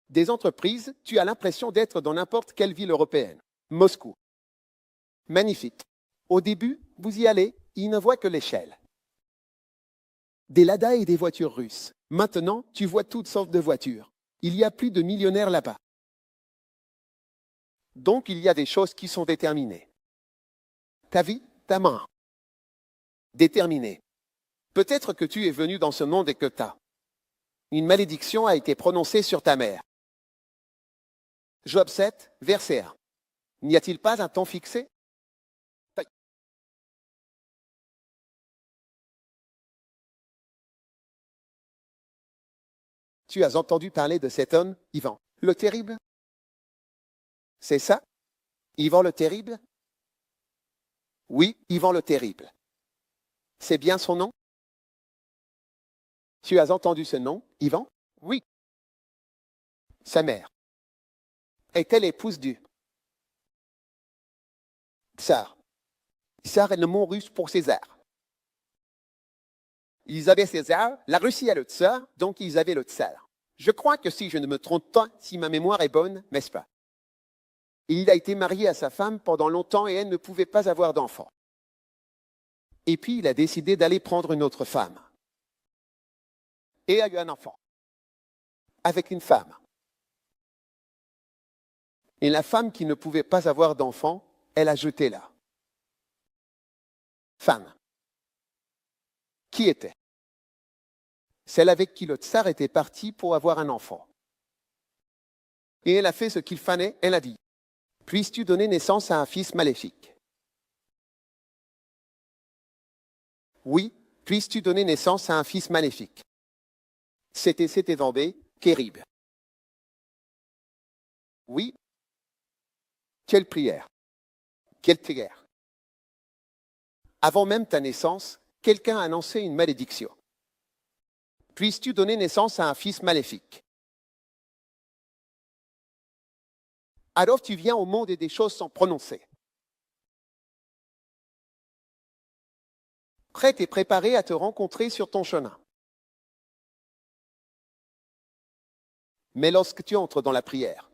Des entreprises, tu as l'impression d'être dans n'importe quelle ville européenne. Moscou. Magnifique. Au début, vous y allez, ils ne voient que l'échelle. Des Lada et des voitures russes. Maintenant, tu vois toutes sortes de voitures. Il y a plus de millionnaires là-bas. Donc, il y a des choses qui sont déterminées. Ta vie, ta main. Déterminée. Peut-être que tu es venu dans ce monde et que une malédiction a été prononcée sur ta mère. Job 7, verset 1. N'y a-t-il pas un temps fixé? Tu as entendu parler de cet homme, Ivan, le terrible? C'est ça? Ivan le terrible? Oui, Ivan le terrible. C'est bien son nom? Tu as entendu ce nom, Ivan? Oui. Sa mère est-elle épouse du tsar? Tsar est le mot russe pour César. Ils avaient César, la Russie a le tsar, donc ils avaient le tsar. Je crois que si je ne me trompe pas, si ma mémoire est bonne, n'est-ce pas? Il a été marié à sa femme pendant longtemps et elle ne pouvait pas avoir d'enfant. Et puis il a décidé d'aller prendre une autre femme. Et a eu un enfant. Avec une femme. Et la femme qui ne pouvait pas avoir d'enfant, elle a jeté là. Femme. Qui était? Celle avec qui le tsar était parti pour avoir un enfant. Et elle a fait ce qu'il fallait, elle a dit, puisses-tu donner naissance à un fils maléfique? Oui, puisses-tu donner naissance à un fils maléfique? C'était vendé, Kérib. Oui. Quelle prière? Quelle prière? Avant même ta naissance, quelqu'un a annoncé une malédiction. Puisses-tu donner naissance à un fils maléfique? Alors tu viens au monde et des choses sont prononcées. Prête et préparée à te rencontrer sur ton chemin. Mais lorsque tu entres dans la prière,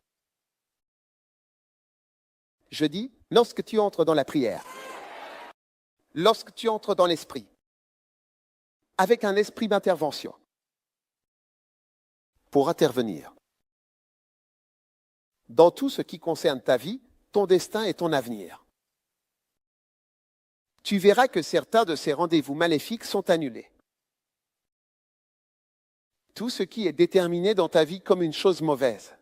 je dis, lorsque tu entres dans la prière, lorsque tu entres dans l'esprit, avec un esprit d'intervention, pour intervenir dans tout ce qui concerne ta vie, ton destin et ton avenir, tu verras que certains de ces rendez-vous maléfiques sont annulés. Tout ce qui est déterminé dans ta vie comme une chose mauvaise.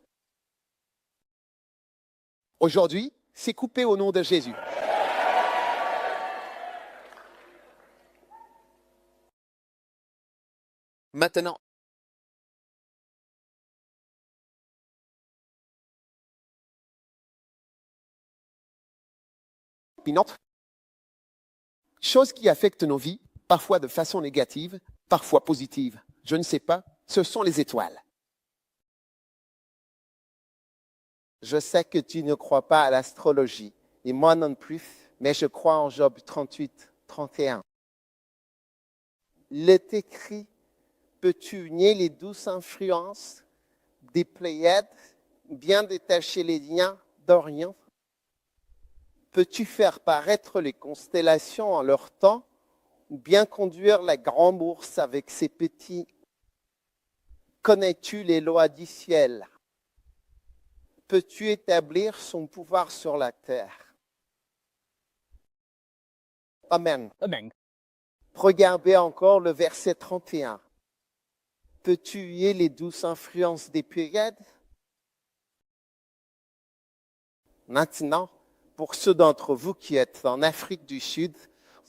Aujourd'hui, c'est coupé au nom de Jésus. Maintenant. Une autre chose qui affecte nos vies, parfois de façon négative, parfois positive, je ne sais pas, ce sont les étoiles. Je sais que tu ne crois pas à l'astrologie, et moi non plus, mais je crois en Job 38, 31. Il est écrit, peux-tu nier les douces influences des Pléiades, bien détacher les liens d'Orient? Peux-tu faire paraître les constellations en leur temps, ou bien conduire la grande bourse avec ses petits? Connais-tu les lois du ciel? Peux-tu établir son pouvoir sur la terre? Amen. Amen. Regardez encore le verset 31. Peux-tu huer les douces influences des Pléiades? Maintenant, pour ceux d'entre vous qui êtes en Afrique du Sud,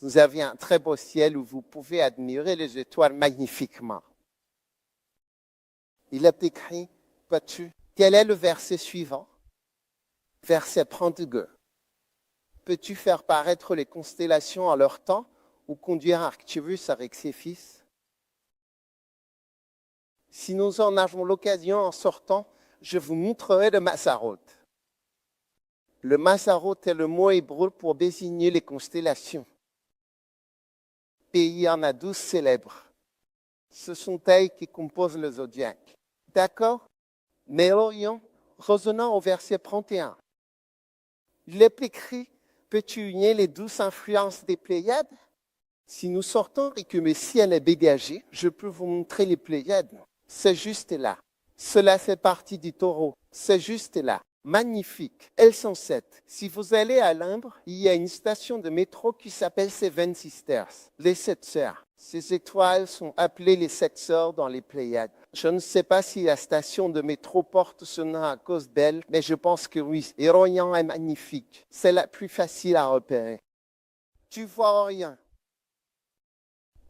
vous avez un très beau ciel où vous pouvez admirer les étoiles magnifiquement. Il est écrit, peux-tu? Quel est le verset suivant? Verset 32. Peux-tu faire paraître les constellations en leur temps ou conduire Arcturus avec ses fils? Si nous en avons l'occasion en sortant, je vous montrerai le Mazzaroth. Le Mazzaroth est le mot hébreu pour désigner les constellations. Et il y en a 12 célèbres. Ce sont elles qui composent le zodiaque. D'accord? Mais revenons au verset 31. Il est écrit, peux-tu unir les douces influences des Pléiades? Si nous sortons et que le ciel est dégagé, je peux vous montrer les Pléiades. C'est juste là. Cela fait partie du taureau. C'est juste là. Magnifique. Elles sont 7. Si vous allez à Limbre, il y a une station de métro qui s'appelle Seven Sisters, les 7 sœurs. Ces étoiles sont appelées les 7 sœurs dans les Pléiades. Je ne sais pas si la station de métro porte ce nom à cause d'elle, mais je pense que oui. Et Orion est magnifique. C'est la plus facile à repérer. Tu vois Orion.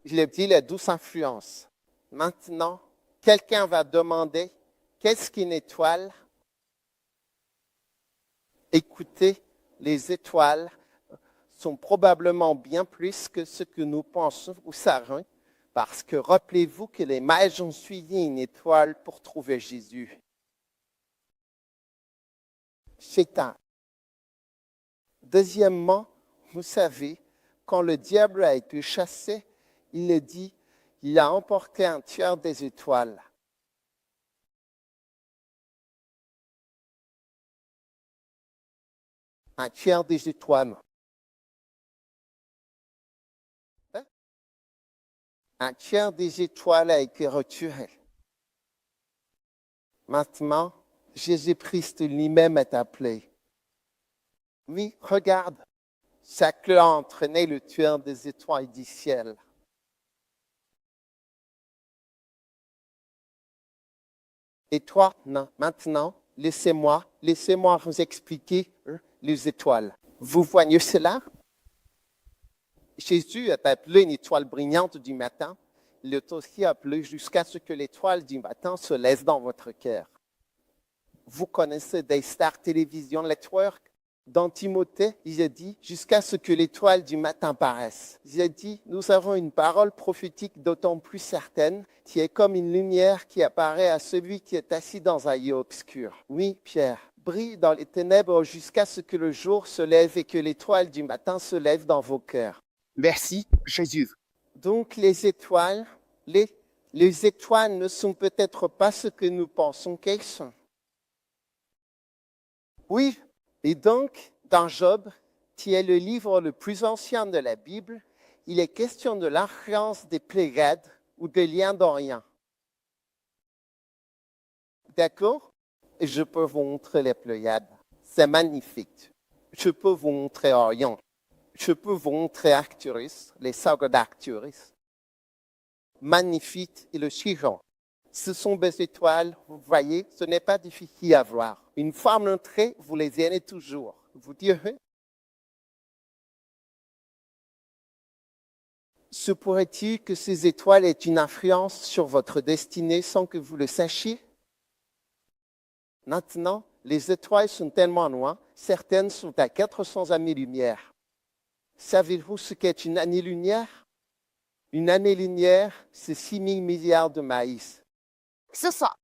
Je l'ai dit, les douces influences. Maintenant, quelqu'un va demander, qu'est-ce qu'une étoile? Écoutez, les étoiles sont probablement bien plus que ce que nous pensons ou savons, parce que rappelez-vous que les mages ont suivi une étoile pour trouver Jésus. C'est un. Deuxièmement, vous savez, quand le diable a été chassé, il a dit, il a emporté un tiers des étoiles. Un tiers des étoiles. Hein? Un tiers des étoiles a été retiré. Maintenant, Jésus-Christ lui-même est appelé. Oui, regarde, sa queue a entraîné le tiers des étoiles du ciel. Et toi, non, maintenant, laissez-moi vous expliquer les étoiles. Vous voyez cela? Jésus est appelé une étoile brillante du matin. Il est aussi appelé jusqu'à ce que l'étoile du matin se laisse dans votre cœur. Vous connaissez des Star Television Network? Dans Timothée, il a dit, jusqu'à ce que l'étoile du matin paraisse. Il a dit, nous avons une parole prophétique d'autant plus certaine, qui est comme une lumière qui apparaît à celui qui est assis dans un lieu obscur. Oui, Pierre, brille dans les ténèbres jusqu'à ce que le jour se lève et que l'étoile du matin se lève dans vos cœurs. Merci, Jésus. Donc les étoiles ne sont peut-être pas ce que nous pensons qu'elles sont. Oui. Et donc, dans Job, qui est le livre le plus ancien de la Bible, il est question de l'influence des Pléiades ou des liens d'Orient. D'accord? Et je peux vous montrer les Pléiades. C'est magnifique. Je peux vous montrer Orion. Je peux vous montrer Arcturus, les sagas d'Arcturus. Magnifique et le Chiron. Ce sont des étoiles, vous voyez, ce n'est pas difficile à voir. Une fois montrées, vous les aimez toujours. Vous direz, se pourrait-il que ces étoiles aient une influence sur votre destinée sans que vous le sachiez? Maintenant, les étoiles sont tellement loin, certaines sont à 400 années-lumière. Savez-vous ce qu'est une année-lumière? Une année-lumière, c'est 6 000 milliards de maïs. C'est ça.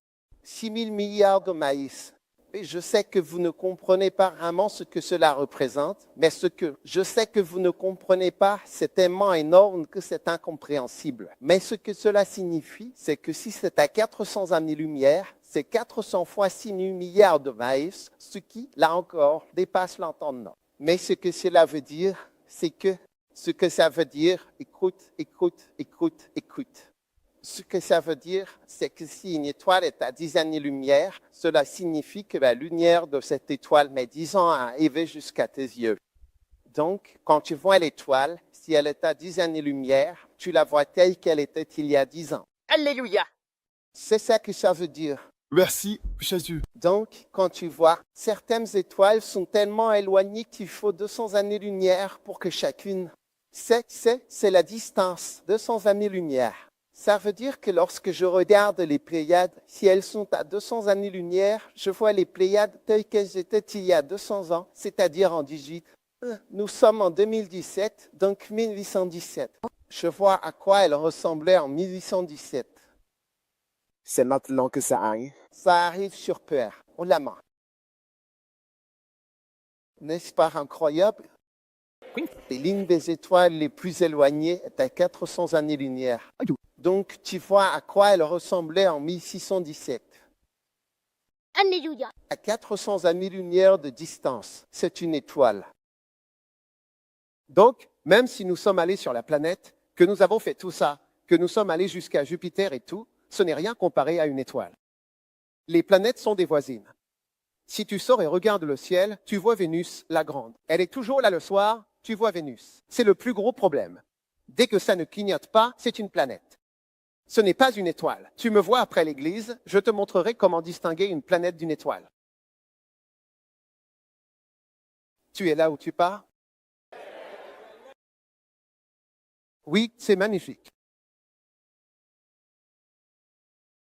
6 000 milliards de maïs. Et je sais que vous ne comprenez pas vraiment ce que cela représente, mais ce que je sais que vous ne comprenez pas, c'est tellement énorme que c'est incompréhensible. Mais ce que cela signifie, c'est que si c'est à 400 années-lumière, c'est 400 fois 6 000 milliards de maïs, ce qui, là encore, dépasse l'entendement. Mais ce que cela veut dire, c'est que ce que ça veut dire, écoute. Ce que ça veut dire, c'est que si une étoile est à 10 années-lumière, cela signifie que la lumière de cette étoile met 10 ans à arriver jusqu'à tes yeux. Donc, quand tu vois l'étoile, si elle est à 10 années-lumière, tu la vois telle qu'elle était il y a 10 ans. Alléluia. C'est ça que ça veut dire. Merci, Jésus. Donc, quand tu vois, certaines étoiles sont tellement éloignées qu'il faut 200 années-lumière pour que chacune. C'est la distance, 200 années-lumière. Ça veut dire que lorsque je regarde les Pléiades, si elles sont à 200 années-lumière, je vois les Pléiades telles qu'elles étaient il y a 200 ans, c'est-à-dire en 18. Nous sommes en 2017, donc 1817. Je vois à quoi elles ressemblaient en 1817. C'est maintenant que ça arrive. Ça arrive sur Peur, on la main. N'est-ce pas incroyable? Oui. L'une des étoiles les plus éloignées est à 400 années-lumière. Donc, tu vois à quoi elle ressemblait en 1617. Alléluia. À 400 années-lumière de distance, c'est une étoile. Donc, même si nous sommes allés sur la planète, que nous avons fait tout ça, que nous sommes allés jusqu'à Jupiter et tout, ce n'est rien comparé à une étoile. Les planètes sont des voisines. Si tu sors et regardes le ciel, tu vois Vénus, la grande. Elle est toujours là le soir, tu vois Vénus. C'est le plus gros problème. Dès que ça ne clignote pas, c'est une planète. Ce n'est pas une étoile. Tu me vois après l'église, je te montrerai comment distinguer une planète d'une étoile. Tu es là où tu pars? Oui, c'est magnifique.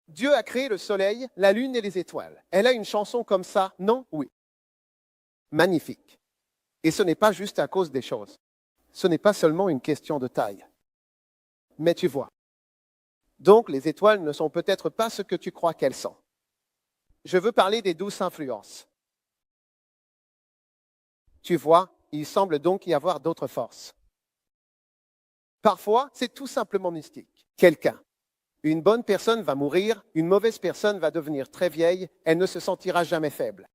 Dieu a créé le soleil, la lune et les étoiles. Elle a une chanson comme ça, non? Oui. Magnifique. Et ce n'est pas juste à cause des choses. Ce n'est pas seulement une question de taille. Mais tu vois. Donc les étoiles ne sont peut-être pas ce que tu crois qu'elles sont. Je veux parler des douces influences. Tu vois, il semble donc y avoir d'autres forces. Parfois, c'est tout simplement mystique. Quelqu'un. Une bonne personne va mourir, une mauvaise personne va devenir très vieille, elle ne se sentira jamais faible.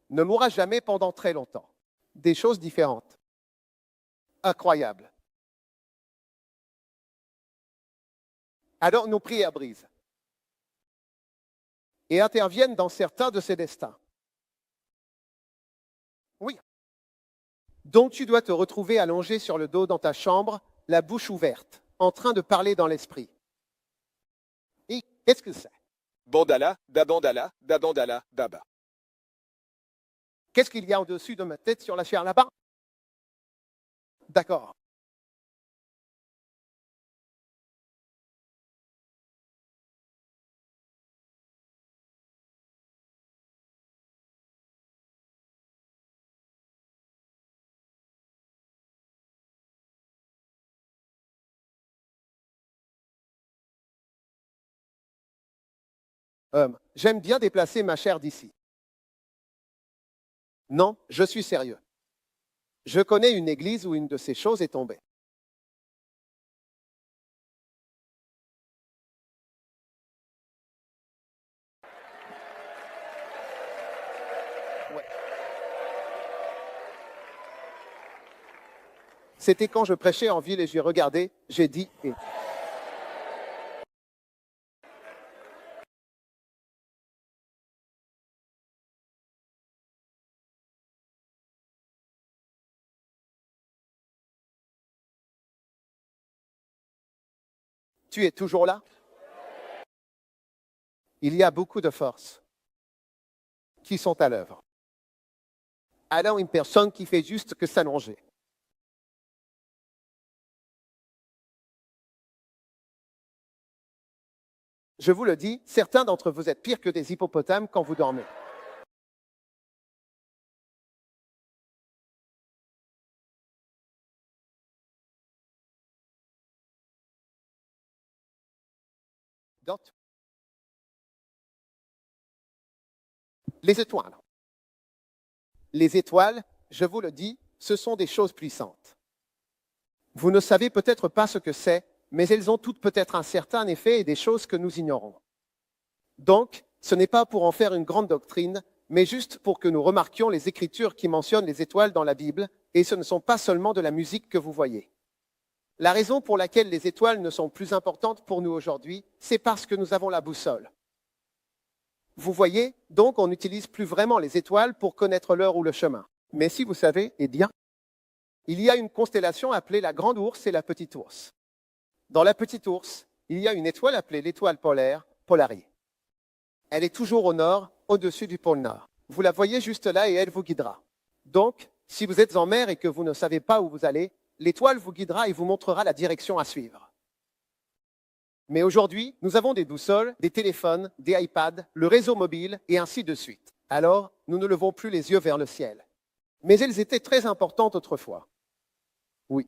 Ne mourra jamais pendant très longtemps. Des choses différentes. Incroyables. Alors nos prières brisent et interviennent dans certains de ces destins. Oui. Donc tu dois te retrouver allongé sur le dos dans ta chambre, la bouche ouverte, en train de parler dans l'esprit. Et qu'est-ce que c'est? Bandala, dabandala, dabandala, daba. Qu'est-ce qu'il y a au-dessus de ma tête sur la chair là-bas? D'accord. J'aime bien déplacer ma chair d'ici. Non, je suis sérieux. Je connais une église où une de ces choses est tombée. Ouais. C'était quand je prêchais en ville et j'ai regardé, j'ai dit « et ». Tu es toujours là? Il y a beaucoup de forces qui sont à l'œuvre. Alors une personne qui fait juste que s'allonger. Je vous le dis, certains d'entre vous êtes pires que des hippopotames quand vous dormez. D'autres. Les étoiles. Les étoiles, je vous le dis, ce sont des choses puissantes. Vous ne savez peut-être pas ce que c'est, mais elles ont toutes peut-être un certain effet et des choses que nous ignorons. Donc, ce n'est pas pour en faire une grande doctrine, mais juste pour que nous remarquions les écritures qui mentionnent les étoiles dans la Bible, et ce ne sont pas seulement de la musique que vous voyez. La raison pour laquelle les étoiles ne sont plus importantes pour nous aujourd'hui, c'est parce que nous avons la boussole. Vous voyez, donc on n'utilise plus vraiment les étoiles pour connaître l'heure ou le chemin. Mais si vous savez, eh bien, il y a une constellation appelée la Grande Ourse et la Petite Ourse. Dans la Petite Ourse, il y a une étoile appelée l'étoile polaire, Polaris. Elle est toujours au nord, au-dessus du pôle Nord. Vous la voyez juste là et elle vous guidera. Donc, si vous êtes en mer et que vous ne savez pas où vous allez, l'étoile vous guidera et vous montrera la direction à suivre. Mais aujourd'hui, nous avons des boussoles, des téléphones, des iPads, le réseau mobile et ainsi de suite. Alors, nous ne levons plus les yeux vers le ciel. Mais elles étaient très importantes autrefois. Oui.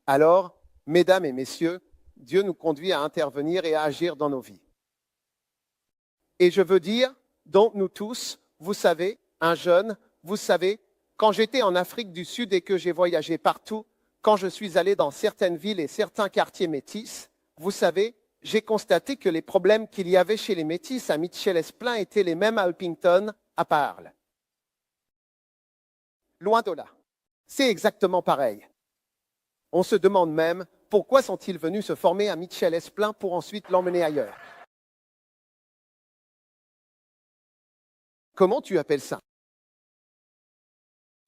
Alors, mesdames et messieurs, Dieu nous conduit à intervenir et à agir dans nos vies. Et je veux dire, donc nous tous, vous savez, un jeune, vous savez, quand j'étais en Afrique du Sud et que j'ai voyagé partout, quand je suis allé dans certaines villes et certains quartiers métis, vous savez, j'ai constaté que les problèmes qu'il y avait chez les métis à Mitchell-Esplin étaient les mêmes à Huppington, à Parle. Loin de là. C'est exactement pareil. On se demande même pourquoi sont-ils venus se former à Mitchell-Esplin pour ensuite l'emmener ailleurs. Comment tu appelles ça?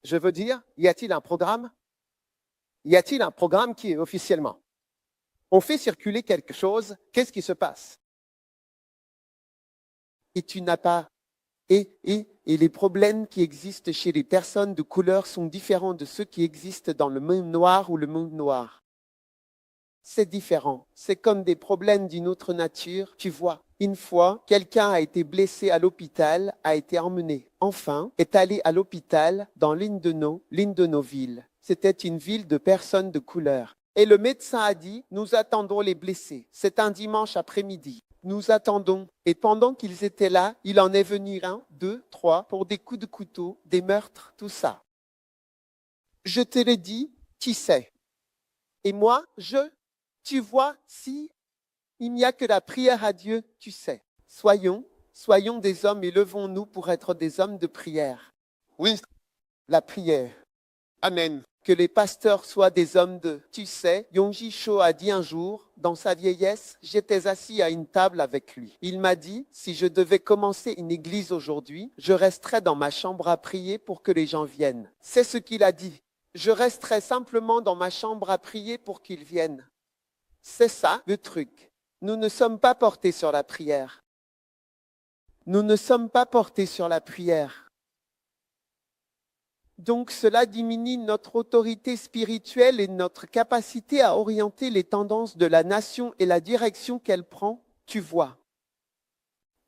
Je veux dire, y a-t-il un programme? Y a-t-il un programme qui est officiellement? On fait circuler quelque chose, qu'est-ce qui se passe? Et tu n'as pas... Et les problèmes qui existent chez les personnes de couleur sont différents de ceux qui existent dans le monde noir ou le monde noir. C'est différent. C'est comme des problèmes d'une autre nature. Tu vois, une fois, quelqu'un a été blessé à l'hôpital, a été emmené. Enfin, est allé à l'hôpital dans l'une de nos villes. C'était une ville de personnes de couleur. Et le médecin a dit, nous attendons les blessés. C'est un dimanche après-midi. Nous attendons. Et pendant qu'ils étaient là, il en est venu 1, 2, 3 pour des coups de couteau, des meurtres, tout ça. Je te l'ai dit, tu sais. Et moi, tu vois, si il n'y a que la prière à Dieu, tu sais. Soyons des hommes et levons-nous pour être des hommes de prière. Oui, La prière. Amen. Que les pasteurs soient des hommes de... Tu sais, Yonggi Cho a dit un jour, dans sa vieillesse, j'étais assis à une table avec lui. Il m'a dit, si je devais commencer une église aujourd'hui, je resterais dans ma chambre à prier pour que les gens viennent. C'est ce qu'il a dit. Je resterai simplement dans ma chambre à prier pour qu'ils viennent. C'est ça le truc. Nous ne sommes pas portés sur la prière. Nous ne sommes pas portés sur la prière. Donc cela diminue notre autorité spirituelle et notre capacité à orienter les tendances de la nation et la direction qu'elle prend, tu vois.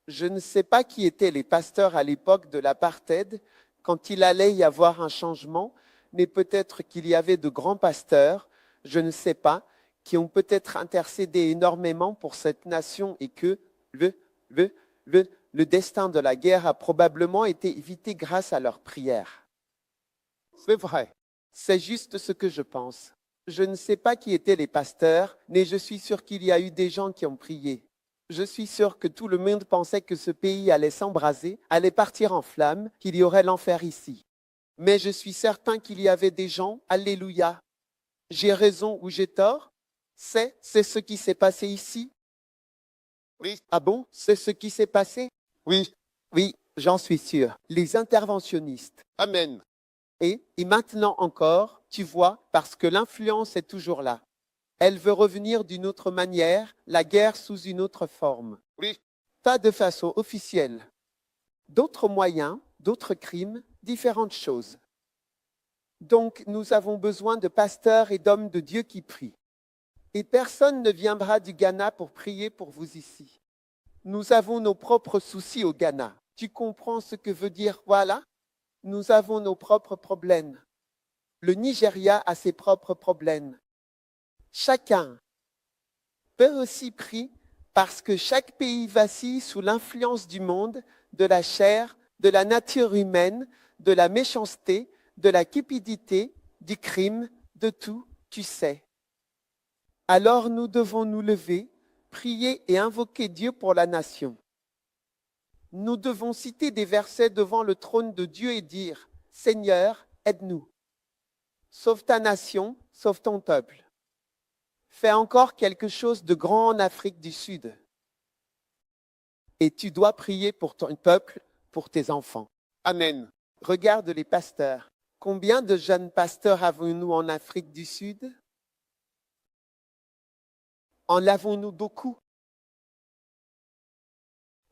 Je ne sais pas qui étaient les pasteurs à l'époque de l'apartheid, quand il allait y avoir un changement, mais peut-être qu'il y avait de grands pasteurs, je ne sais pas, qui ont peut-être intercédé énormément pour cette nation et que le destin de la guerre a probablement été évité grâce à leurs prières. C'est vrai. C'est juste ce que je pense. Je ne sais pas qui étaient les pasteurs, mais je suis sûr qu'il y a eu des gens qui ont prié. Je suis sûr que tout le monde pensait que ce pays allait s'embraser, allait partir en flammes, qu'il y aurait l'enfer ici. Mais je suis certain qu'il y avait des gens, alléluia. J'ai raison ou j'ai tort? C'est ce qui s'est passé ici? Oui. Ah bon? C'est ce qui s'est passé? Oui. Oui, j'en suis sûr. Les interventionnistes. Amen. Et maintenant encore, tu vois, parce que l'influence est toujours là. Elle veut revenir d'une autre manière, la guerre sous une autre forme. Oui. Pas de façon officielle. D'autres moyens, d'autres crimes, différentes choses. Donc nous avons besoin de pasteurs et d'hommes de Dieu qui prient. Et personne ne viendra du Ghana pour prier pour vous ici. Nous avons nos propres soucis au Ghana. Tu comprends ce que veut dire voilà? Nous avons nos propres problèmes. Le Nigeria a ses propres problèmes. Chacun peut aussi prier parce que chaque pays vacille sous l'influence du monde, de la chair, de la nature humaine, de la méchanceté, de la cupidité, du crime, de tout, tu sais. Alors nous devons nous lever, prier et invoquer Dieu pour la nation. Nous devons citer des versets devant le trône de Dieu et dire « Seigneur, aide-nous. Sauve ta nation, sauve ton peuple. Fais encore quelque chose de grand en Afrique du Sud. Et tu dois prier pour ton peuple, pour tes enfants. » Amen. Regarde les pasteurs. Combien de jeunes pasteurs avons-nous en Afrique du Sud? En avons-nous beaucoup?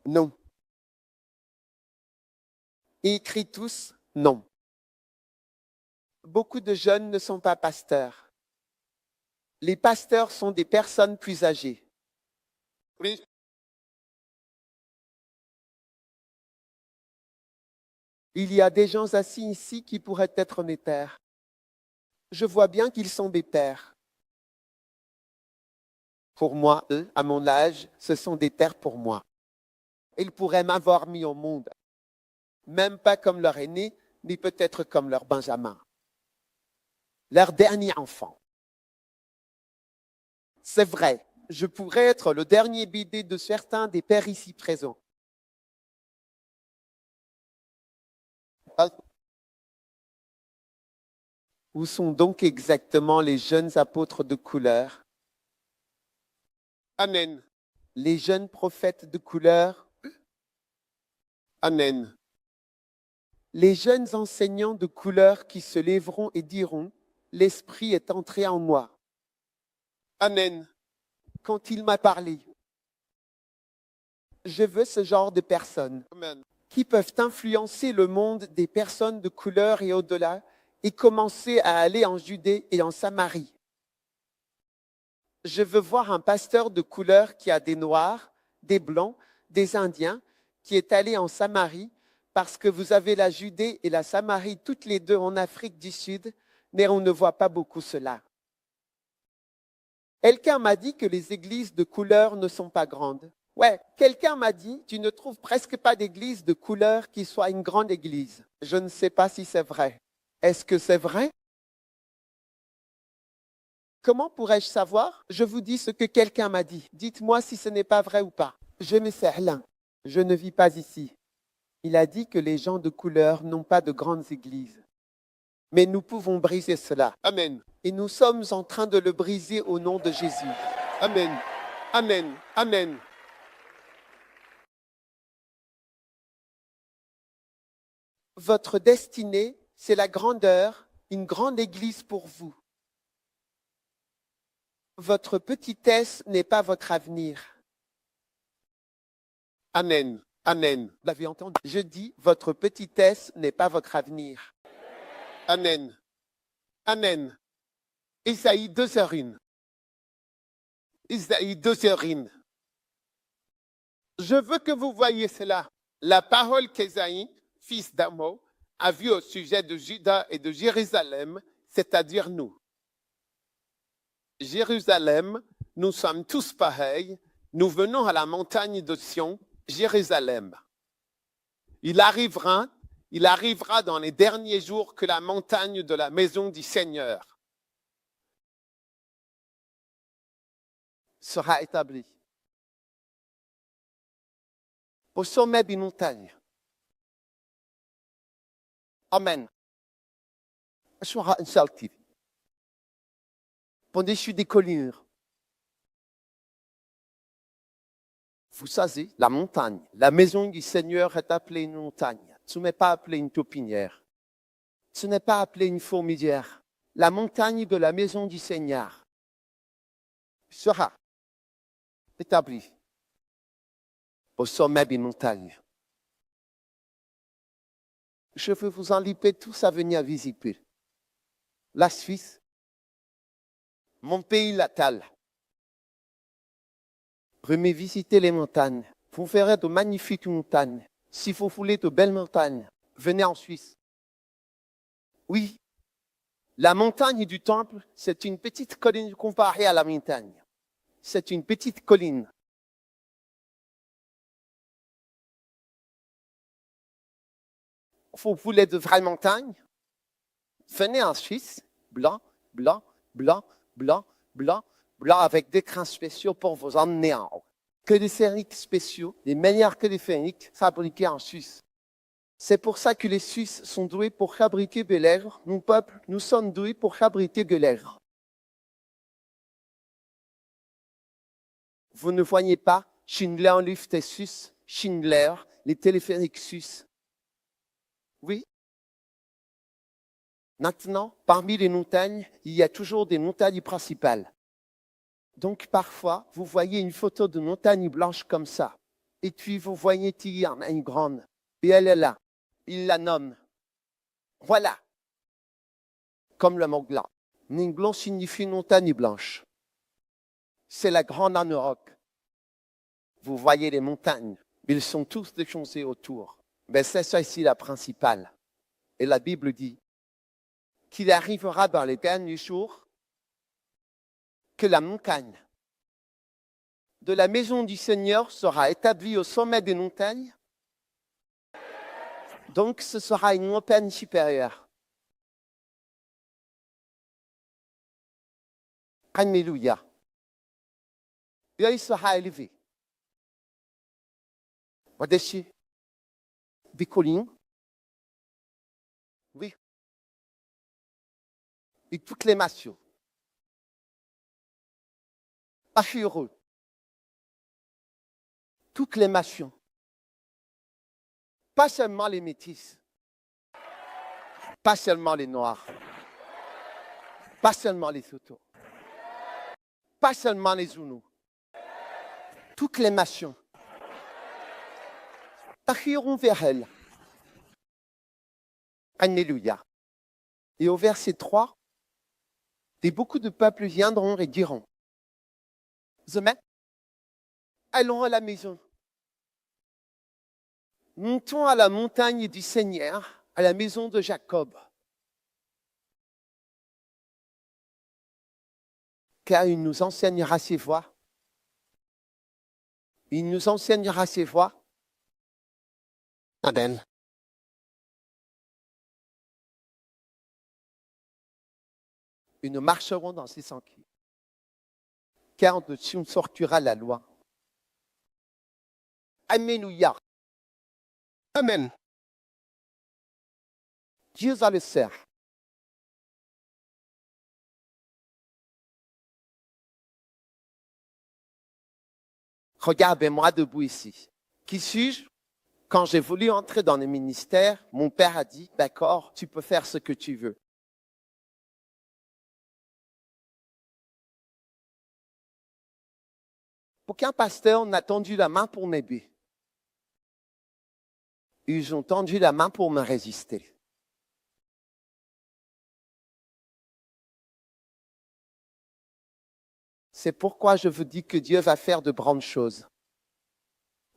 Non. Et écrit tous? Non. Beaucoup de jeunes ne sont pas pasteurs. Les pasteurs sont des personnes plus âgées. Oui. Il y a des gens assis ici qui pourraient être mes pères. Je vois bien qu'ils sont mes pères. Pour moi, eux, à mon âge, ce sont des pères pour moi. Ils pourraient m'avoir mis au monde. Même pas comme leur aîné, ni peut-être comme leur benjamin. Leur dernier enfant. C'est vrai, je pourrais être le dernier bébé de certains des pères ici présents. Où sont donc exactement les jeunes apôtres de couleur? Amen. Les jeunes prophètes de couleur? Amen. Les jeunes enseignants de couleur qui se lèveront et diront, l'Esprit est entré en moi. Amen. Quand il m'a parlé. Je veux ce genre de personnes Amen. qui peuvent influencer le monde des personnes de couleur et au-delà et commencer à aller en Judée et en Samarie. Je veux voir un pasteur de couleur qui a des Noirs, des Blancs, des Indiens, qui est allé en Samarie parce que vous avez la Judée et la Samarie toutes les deux en Afrique du Sud, mais on ne voit pas beaucoup cela. Quelqu'un m'a dit que les églises de couleur ne sont pas grandes. Ouais, quelqu'un m'a dit, tu ne trouves presque pas d'église de couleur qui soit une grande église. Je ne sais pas si c'est vrai. Est-ce que c'est vrai? Comment pourrais-je savoir? Je vous dis ce que quelqu'un m'a dit. Dites-moi si ce n'est pas vrai ou pas. Je me sais rien. Je ne vis pas ici. Il a dit que les gens de couleur n'ont pas de grandes églises. Mais nous pouvons briser cela. Amen. Et nous sommes en train de le briser au nom de Jésus. Amen. Amen. Amen. Votre destinée, c'est la grandeur, une grande église pour vous. Votre petitesse n'est pas votre avenir. Amen. Amen. Vous l'avez entendu? Je dis, votre petitesse n'est pas votre avenir. Amen. Amen. Isaïe 2h1. Isaïe 2h1. Je veux que vous voyiez cela. La parole qu'Ésaïe, fils d'Amo, a vue au sujet de Juda et de Jérusalem, c'est-à-dire nous. Jérusalem, nous sommes tous pareils, nous venons à la montagne de Sion, Jérusalem. Il arrivera dans les derniers jours que la montagne de la maison du Seigneur sera établie. Au sommet d'une montagne. Amen. sera insalti. Au-dessus des collines. Vous savez, la montagne, la maison du Seigneur est appelée une montagne. Ce n'est pas appelé une taupinière. Ce n'est pas appelé une fourmilière. La montagne de la maison du Seigneur sera établie au sommet d'une montagne. Je veux vous inviter tous à venir visiter la Suisse, mon pays natal. Venez visiter les montagnes. Vous verrez de magnifiques montagnes. Si vous voulez de belles montagnes, venez en Suisse. Oui, la montagne du temple, c'est une petite colline comparée à la montagne. C'est une petite colline. Vous voulez de vraies montagnes? Venez en Suisse, blanc, blanc, blanc, blanc, blanc, blanc, avec des crans spéciaux pour vous emmener en haut. Que des phéniques spéciaux, des meilleurs que des phéniques fabriqués en Suisse. C'est pour ça que les Suisses sont doués pour fabriquer des lèvres. Nous, peuple, nous sommes doués pour fabriquer des lèvres. Vous ne voyez pas Schindler en lift suisse, Schindler, les téléphériques suisses. Oui, Maintenant, parmi les montagnes, il y a toujours des montagnes principales. Donc parfois, vous voyez une photo de montagne blanche comme ça. Et puis vous voyez qu'il y en a une grande. Et elle est là. Il la nomme. Voilà. Comme le mont Blanc. Ninglon signifie montagne blanche. C'est la grande en Europe. Vous voyez les montagnes. Ils sont tous défoncés autour. Mais c'est ça ici la principale. Et la Bible dit qu'il arrivera dans les derniers jours que la montagne de la maison du Seigneur sera établie au sommet des montagnes. Donc ce sera une montagne supérieure. Alléluia. Et il sera élevé. Au-dessus des collines. Oui. Et toutes les nations. Pas heureux. Toutes les nations. Pas seulement les métis. Pas seulement les noirs. Pas seulement les Sotos. Pas seulement les Zounous. Toutes les nations arriveront vers elle. Alléluia. Et au verset 3, beaucoup de peuples viendront et diront, demain, allons à la maison. Montons à la montagne du Seigneur, à la maison de Jacob. Car il nous enseignera ses voies. Il nous enseignera ses voies. Amen. Et nous marcherons dans ses sentiers. Car de dessus sortira la loi. Alléluia. Amen. Dieu a le cerf. Regardez-moi debout ici. Qui suis-je? Quand j'ai voulu entrer dans le ministère, mon père a dit, d'accord, tu peux faire ce que tu veux. Aucun pasteur n'a tendu la main pour m'aider. Ils ont tendu la main pour me résister. C'est pourquoi je vous dis que Dieu va faire de grandes choses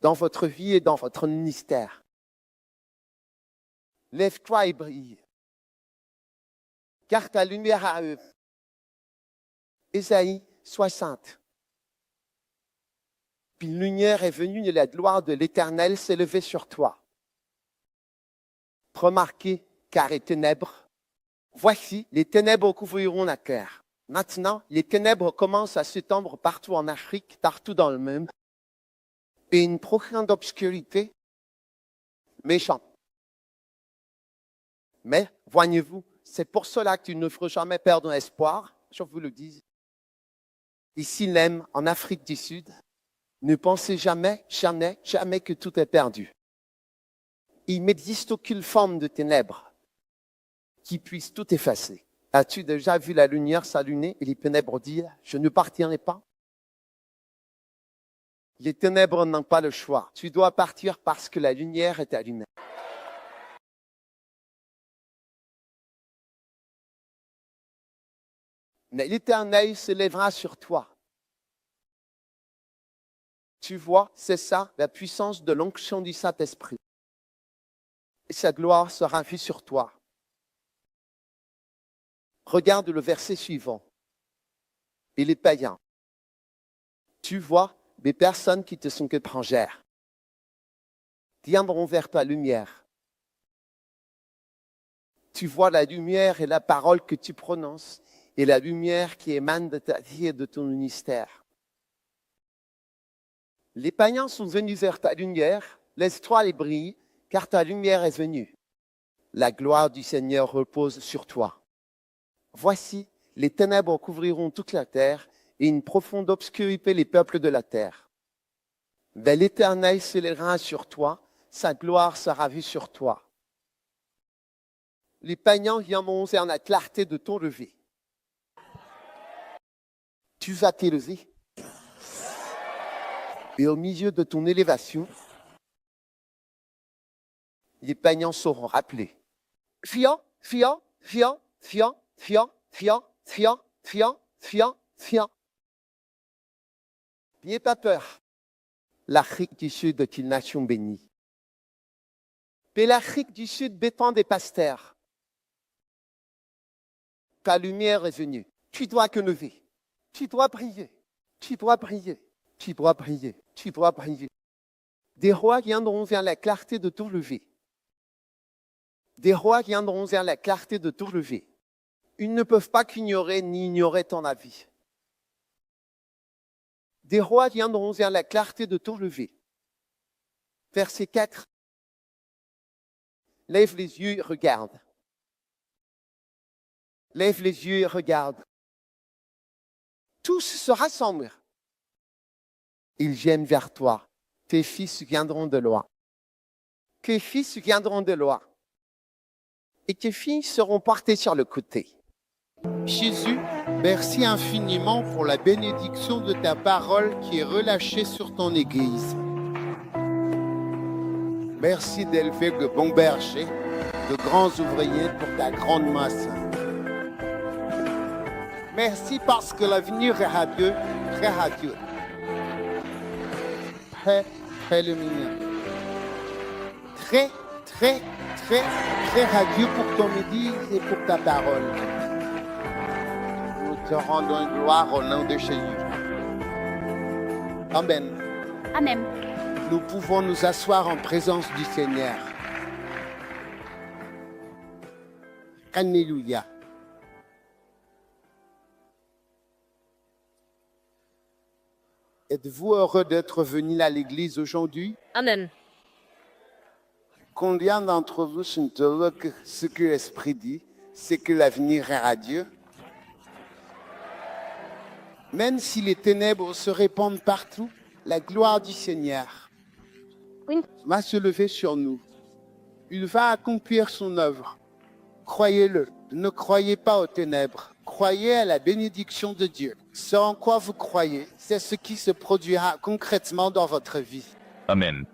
dans votre vie et dans votre ministère. Lève-toi et brille, car ta lumière a eux. Ésaïe 60. Puis une lumière est venue et la gloire de l'Éternel s'est levée sur toi. Remarquez, car les ténèbres, voici, les ténèbres couvriront la terre. Maintenant, les ténèbres commencent à s'étendre partout en Afrique, partout dans le monde. Et une profonde obscurité méchante. Mais, voyez-vous, c'est pour cela que tu ne feras jamais perdre espoir, je vous le dis. Ici même, en Afrique du Sud, ne pensez jamais que tout est perdu. Il n'existe aucune forme de ténèbres qui puisse tout effacer. As-tu déjà vu la lumière s'allumer et les ténèbres dire « Je ne partirai pas » ? Les ténèbres n'ont pas le choix. Tu dois partir parce que la lumière est allumée. Mais l'Éternel se lèvera sur toi. Tu vois, c'est ça, la puissance de l'onction du Saint-Esprit. Et sa gloire sera vue sur toi. Regarde le verset suivant. Et les païens. Tu vois, des personnes qui te sont étrangères viendront vers ta lumière. Tu vois la lumière et la parole que tu prononces et la lumière qui émane de ta vie et de ton ministère. Les païens sont venus vers ta lumière, laisse-toi les briller, car ta lumière est venue. La gloire du Seigneur repose sur toi. Voici, les ténèbres couvriront toute la terre et une profonde obscurité les peuples de la terre. Mais l'Éternel s'élèvera sur toi, sa gloire sera vue sur toi. les païens viendront vers la clarté de ton lever. Tu vas t'élever. Et au milieu de ton élévation, les païens seront rappelés. Fiant, fiant, fiant, fiant, fiant, fiant, fiant, fiant, fiant, fiant. N'ayez pas peur. L'Afrique du Sud est une nation bénie. Mais l'Afrique du Sud dépend des pasteurs. Ta lumière est venue. Tu dois te lever. Tu dois prier. Tu dois prier. Tu dois prier. Tu dois prier. Des rois viendront vers la clarté de ton lever. Des rois viendront vers la clarté de ton lever. Ils ne peuvent pas qu'ignorer ni ignorer ton avis. Des rois viendront vers la clarté de ton lever. Verset 4. Lève les yeux et regarde. Lève les yeux et regarde. Tous se rassemblent. Ils viennent vers toi. Tes fils viendront de loin. Tes fils viendront de loin. Et tes filles seront portées sur le côté. Jésus, merci infiniment pour la bénédiction de ta parole qui est relâchée sur ton Église. Merci d'élever de bons bergers, de grands ouvriers pour ta grande masse. Merci parce que l'avenir est radieux, très radieux. Très, très lumineux. Très, très, très, très radieux pour ton Église et pour ta parole. Nous te rendons gloire au nom de Jésus. Amen. Amen. Nous pouvons nous asseoir en présence du Seigneur. Alléluia. Êtes-vous heureux d'être venu à l'église aujourd'hui? Amen. Combien d'entre vous sont heureux que ce que l'Esprit dit, c'est que l'avenir est radieux? Même si les ténèbres se répandent partout, la gloire du Seigneur va se lever sur nous. Il va accomplir son œuvre. Croyez-le. Ne croyez pas aux ténèbres. Croyez à la bénédiction de Dieu. Ce en quoi vous croyez, c'est ce qui se produira concrètement dans votre vie. Amen.